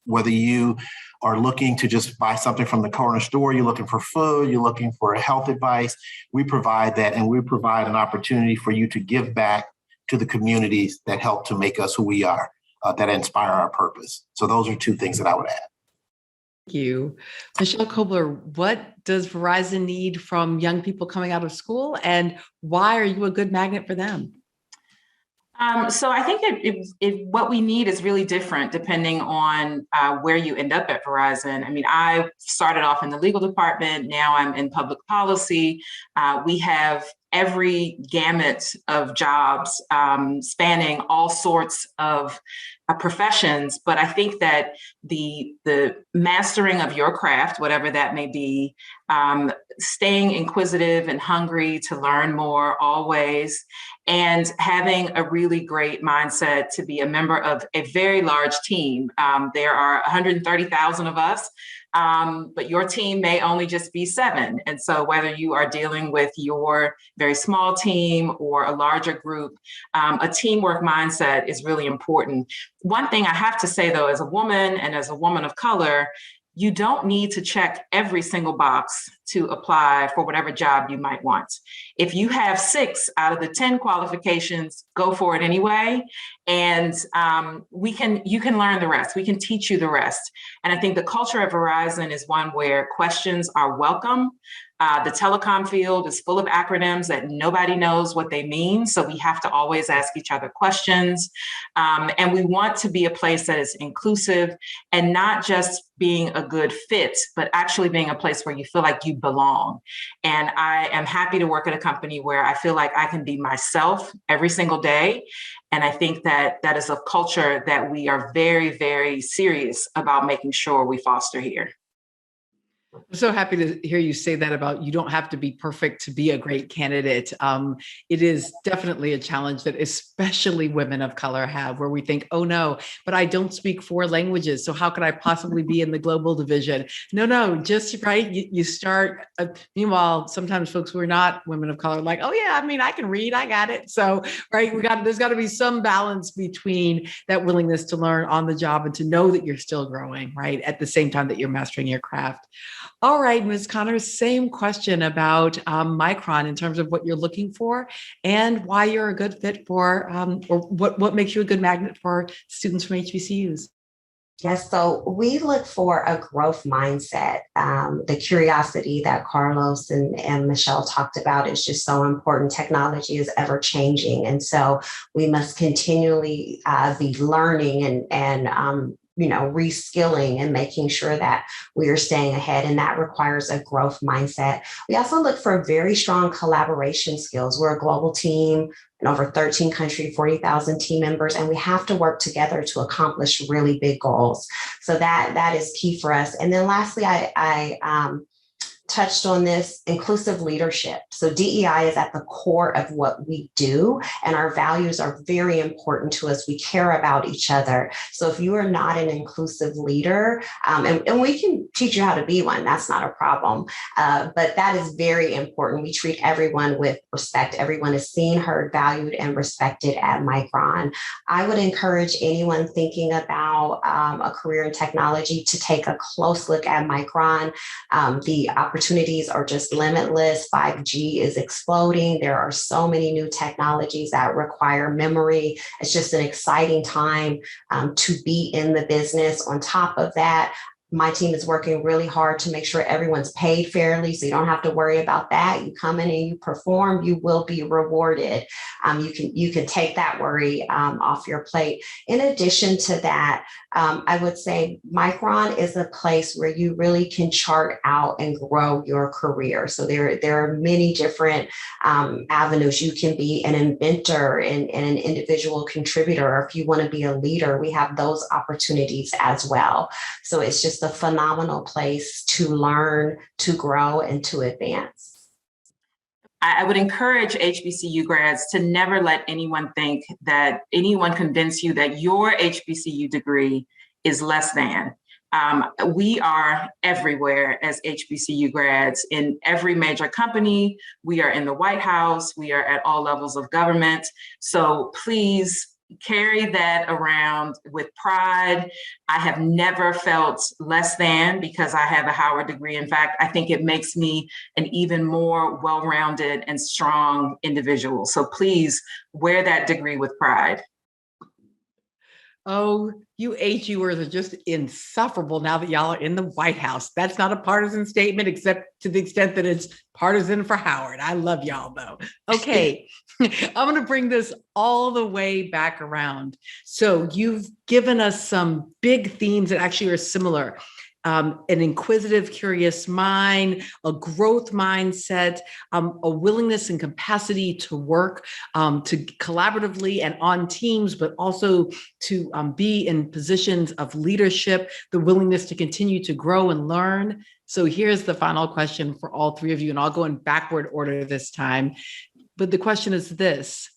[SPEAKER 12] whether you are looking to just buy something from the corner store, you're looking for food, you're looking for health advice, we provide that, and we provide an opportunity for you to give back to the communities that help to make us who we are, that inspire our purpose. So those are two things that I would add.
[SPEAKER 5] you. Michelle Kobler, what does Verizon need from young people coming out of school, and why are you a good magnet for them?
[SPEAKER 13] So I think what we need is really different depending on where you end up at Verizon. I mean, I started off in the legal department. Now I'm in public policy. We have every gamut of jobs spanning all sorts of professions. But I think that the mastering of your craft, whatever that may be, staying inquisitive and hungry to learn more always, and having a really great mindset to be a member of a very large team. There are 130,000 of us, but your team may only just be 7. And so whether you are dealing with your very small team or a larger group, a teamwork mindset is really important. One thing I have to say, though, as a woman and as a woman of color, you don't need to check every single box to apply for whatever job you might want. If you have 6 out of the 10 qualifications, go for it anyway. And you can learn the rest. We can teach you the rest. And I think the culture at Verizon is one where questions are welcome. The telecom field is full of acronyms that nobody knows what they mean. So we have to always ask each other questions. And we want to be a place that is inclusive and not just being a good fit, but actually being a place where you feel like you belong. And I am happy to work at a company where I feel like I can be myself every single day. And I think that that is a culture that we are very, very serious about making sure we foster here.
[SPEAKER 5] I'm so happy to hear you say that about you don't have to be perfect to be a great candidate. It is definitely a challenge that especially women of color have, where we think, oh no, but I don't speak 4 languages. So how could I possibly be in the global division? No, just right. You start. Meanwhile, sometimes folks who are not women of color are like, oh yeah, I mean, I can read, I got it. So right, there's got to be some balance between that willingness to learn on the job and to know that you're still growing, right, at the same time that you're mastering your craft. All right, Ms. Connors, same question about Micron in terms of what you're looking for and why you're a good fit for, or what makes you a good magnet for students from HBCUs.
[SPEAKER 14] Yes, so we look for a growth mindset. The curiosity that Carlos and Michelle talked about is just so important. Technology is ever changing. And so we must continually be learning and reskilling and making sure that we are staying ahead. And that requires a growth mindset. We also look for very strong collaboration skills. We're a global team in over 13 countries, 40,000 team members, and we have to work together to accomplish really big goals. So that is key for us. And then lastly, I touched on this, inclusive leadership. So DEI is at the core of what we do, and our values are very important to us. We care about each other. So if you are not an inclusive leader, and we can teach you how to be one, that's not a problem. But that is very important. We treat everyone with respect. Everyone is seen, heard, valued, and respected at Micron. I would encourage anyone thinking about a career in technology to take a close look at Micron. The opportunities are just limitless. 5G is exploding. There are so many new technologies that require memory. It's just an exciting time to be in the business. On top of that, my team is working really hard to make sure everyone's paid fairly, so you don't have to worry about that. You come in and you perform, you will be rewarded. You can take that worry off your plate. In addition to that, I would say Micron is a place where you really can chart out and grow your career. So there are many different avenues. You can be an inventor and an individual contributor, or if you want to be a leader, we have those opportunities as well. So it's just a phenomenal place to learn, to grow, and to advance.
[SPEAKER 13] I would encourage HBCU grads to never let anyone convince you that your HBCU degree is less than. We are everywhere as HBCU grads, in every major company. We are in the White House. We are at all levels of government. So please carry that around with pride. I have never felt less than because I have a Howard degree. In fact, I think it makes me an even more well-rounded and strong individual. So please wear that degree with pride.
[SPEAKER 5] Oh, you HUers are just insufferable now that y'all are in the White House. That's not a partisan statement, except to the extent that it's partisan for Howard. I love y'all, though. Okay, I'm going to bring this all the way back around. So you've given us some big themes that actually are similar. An inquisitive, curious mind, a growth mindset, a willingness and capacity to work to collaboratively and on teams, but also to be in positions of leadership, the willingness to continue to grow and learn. So here's the final question for all three of you, and I'll go in backward order this time. But the question is this: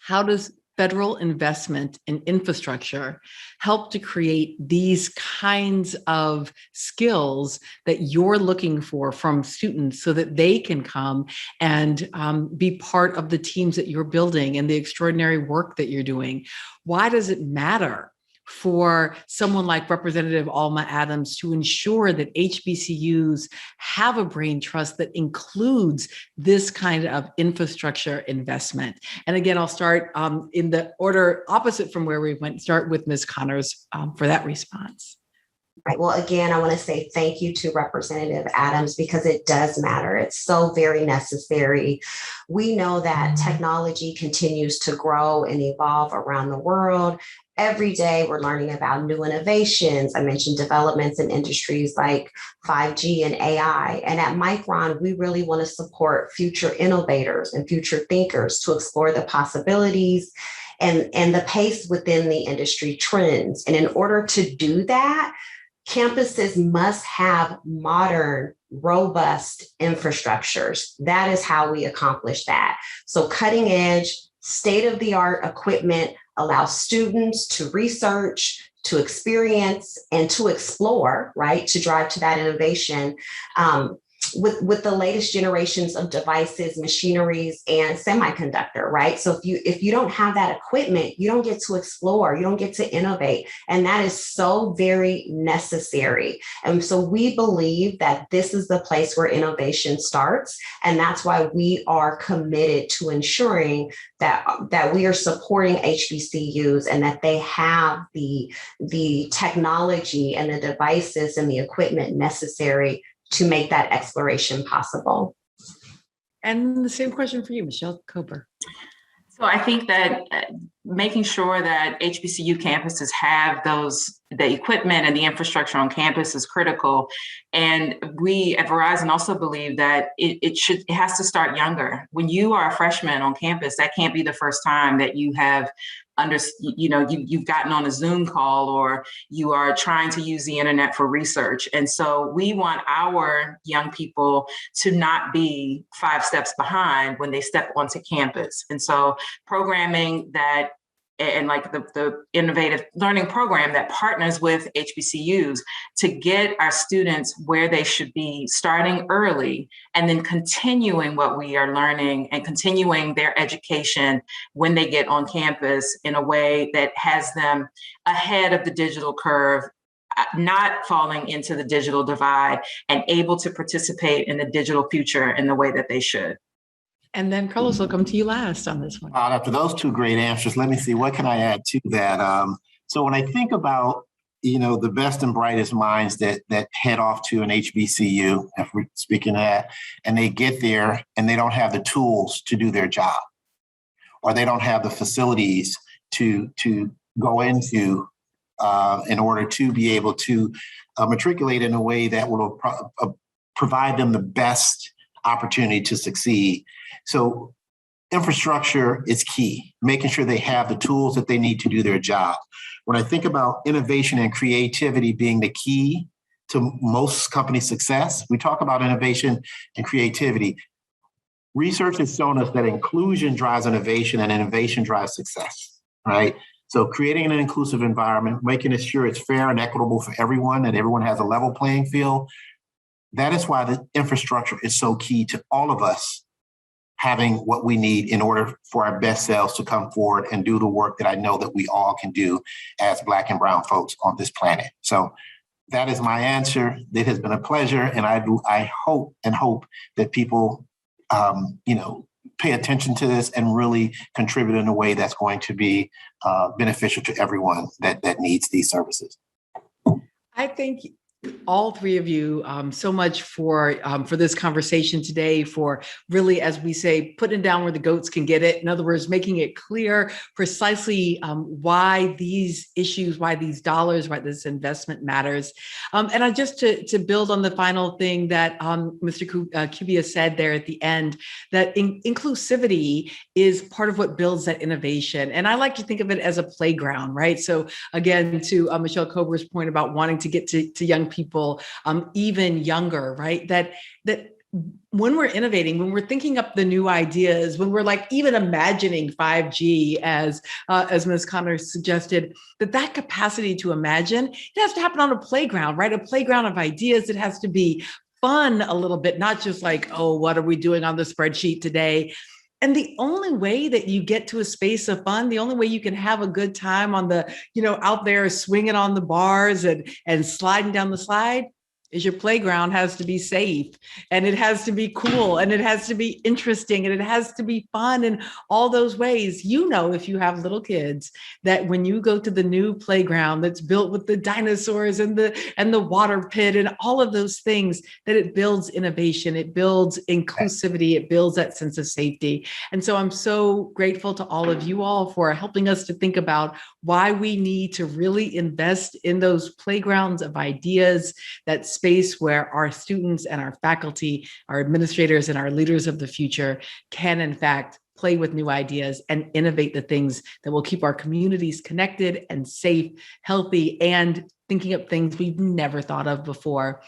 [SPEAKER 5] how does federal investment in infrastructure help to create these kinds of skills that you're looking for from students so that they can come and be part of the teams that you're building and the extraordinary work that you're doing? Why does it matter for someone like Representative Alma Adams to ensure that HBCUs have a brain trust that includes this kind of infrastructure investment? And again, I'll start in the order opposite from where we went, start with Ms. Connors for that response.
[SPEAKER 14] Right. Well, again, I want to say thank you to Representative Adams because it does matter. It's so very necessary. We know that technology continues to grow and evolve around the world. Every day we're learning about new innovations. I mentioned developments in industries like 5G and AI. And at Micron, we really want to support future innovators and future thinkers to explore the possibilities and the pace within the industry trends. And in order to do that, campuses must have modern, robust infrastructures. That is how we accomplish that. So cutting edge, state-of-the-art equipment allows students to research, to experience, and to explore, right, to drive to that innovation. With the latest generations of devices, machineries, and semiconductor, right? So if you don't have that equipment, you don't get to explore, you don't get to innovate. And that is so very necessary. And so we believe that this is the place where innovation starts. And that's why we are committed to ensuring that we are supporting HBCUs and that they have the technology and the devices and the equipment necessary to make that exploration possible.
[SPEAKER 5] And the same question for you, Michelle Kober.
[SPEAKER 13] So I think that making sure that HBCU campuses have the equipment and the infrastructure on campus is critical. And we at Verizon also believe that it has to start younger. When you are a freshman on campus, that can't be the first time that you have you've gotten on a Zoom call or you are trying to use the internet for research. And so we want our young people to not be 5 steps behind when they step onto campus. And so programming that and like the innovative learning program that partners with HBCUs to get our students where they should be starting early and then continuing what we are learning and continuing their education when they get on campus in a way that has them ahead of the digital curve, not falling into the digital divide and able to participate in the digital future in the way that they should.
[SPEAKER 5] And then Carlos, will come to you last on this one.
[SPEAKER 12] After those 2 great answers, let me see, what can I add to that? So when I think about, the best and brightest minds that head off to an HBCU, if we're speaking of that, and they get there and they don't have the tools to do their job, or they don't have the facilities to go into in order to be able to matriculate in a way that will provide them the best opportunity to succeed. So infrastructure is key, making sure they have the tools that they need to do their job. When I think about innovation and creativity being the key to most company success, we talk about innovation and creativity. Research has shown us that inclusion drives innovation and innovation drives success, right? So creating an inclusive environment, making sure it's fair and equitable for everyone and everyone has a level playing field. That is why the infrastructure is so key to all of us having what we need in order for our best selves to come forward and do the work that I know that we all can do as Black and brown folks on this planet. So that is my answer. It has been a pleasure. And I hope that people, pay attention to this and really contribute in a way that's going to be beneficial to everyone that needs these services.
[SPEAKER 5] I thank all three of you so much for this conversation today, for really, as we say, putting down where the goats can get it. In other words, making it clear precisely why these issues, why these dollars, why this investment matters. And I just to build on the final thing that Mr. Hbcus said there at the end, that inclusivity is part of what builds that innovation. And I like to think of it as a playground, right? So again, to Michelle Cober's point about wanting to get to young people even younger, right? That when we're innovating, when we're thinking up the new ideas, when we're like even imagining 5G, as Ms. Connors suggested, that capacity to imagine, it has to happen on a playground, right? A playground of ideas. It has to be fun a little bit, not just like, oh, what are we doing on the spreadsheet today? And the only way that you get to a space of fun, the only way you can have a good time on the, out there swinging on the bars and sliding down the slide, is your playground has to be safe, and it has to be cool, and it has to be interesting, and it has to be fun in all those ways. If you have little kids, that when you go to the new playground that's built with the dinosaurs and the water pit and all of those things, that it builds innovation, it builds inclusivity, it builds that sense of safety. And so I'm so grateful to all of you all for helping us to think about why we need to really invest in those playgrounds of ideas, that space where our students and our faculty, our administrators and our leaders of the future can in fact play with new ideas and innovate the things that will keep our communities connected and safe, healthy, and thinking up things we've never thought of before.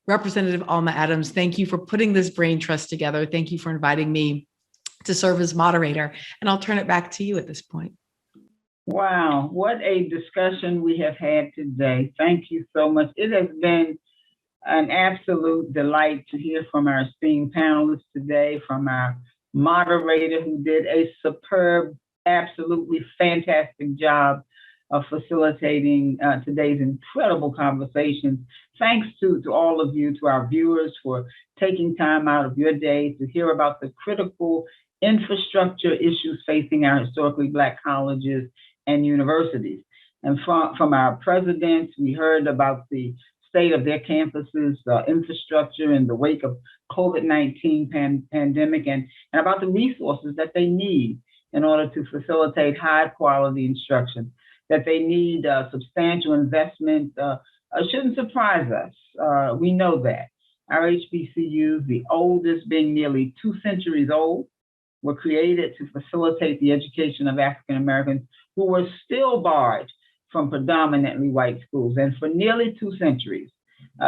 [SPEAKER 5] Representative Alma Adams, thank you for putting this Braintrust together. Thank you for inviting me to serve as moderator. And I'll turn it back to you at this point.
[SPEAKER 4] Wow, what a discussion we have had today. Thank you so much. It has been an absolute delight to hear from our esteemed panelists today, from our moderator who did a superb, absolutely fantastic job of facilitating today's incredible conversations. Thanks to all of you, to our viewers, for taking time out of your day to hear about the critical infrastructure issues facing our historically Black colleges and universities. And from our presidents, we heard about the state of their campuses, infrastructure in the wake of COVID-19 pandemic, and about the resources that they need in order to facilitate high quality instruction, that they need substantial investment. Shouldn't surprise us. We know that. Our HBCUs, the oldest being nearly 2 centuries old, were created to facilitate the education of African Americans who were still barred from predominantly white schools. And for nearly 2 centuries,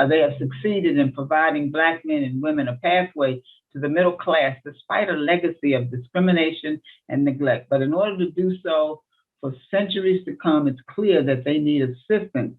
[SPEAKER 4] they have succeeded in providing Black men and women a pathway to the middle class, despite a legacy of discrimination and neglect. But in order to do so for centuries to come, it's clear that they need assistance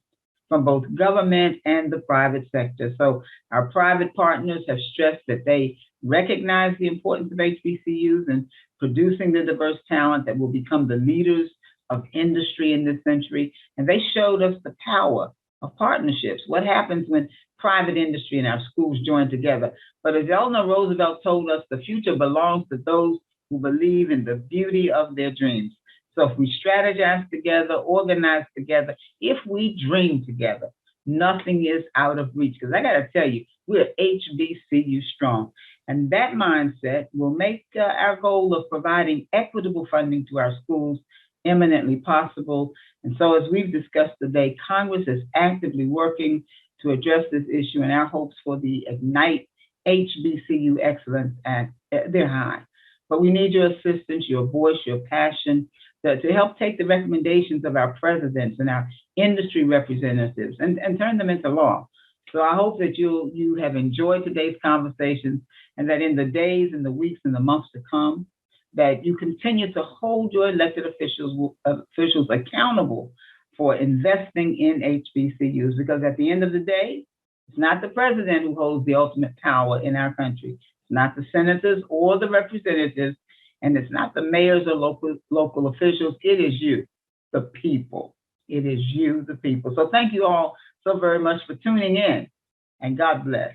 [SPEAKER 4] from both government and the private sector. So our private partners have stressed that they recognize the importance of HBCUs in producing the diverse talent that will become the leaders of industry in this century. And they showed us the power of partnerships. What happens when private industry and our schools join together? But as Eleanor Roosevelt told us, the future belongs to those who believe in the beauty of their dreams. So if we strategize together, organize together, if we dream together, nothing is out of reach. Because I got to tell you, we're HBCU strong. And that mindset will make our goal of providing equitable funding to our schools eminently possible. And so as we've discussed today, Congress is actively working to address this issue, and our hopes for the Ignite HBCU Excellence Act, they're high. But we need your assistance, your voice, your passion to help take the recommendations of our presidents and our industry representatives and turn them into law. So I hope that you have enjoyed today's conversations, and that in the days and the weeks and the months to come, that you continue to hold your elected officials accountable for investing in HBCUs, because at the end of the day, it's not the president who holds the ultimate power in our country. It's not the senators or the representatives, and it's not the mayors or local officials. It is you, the people. It is you, the people. So thank you all so very much for tuning in, and God bless.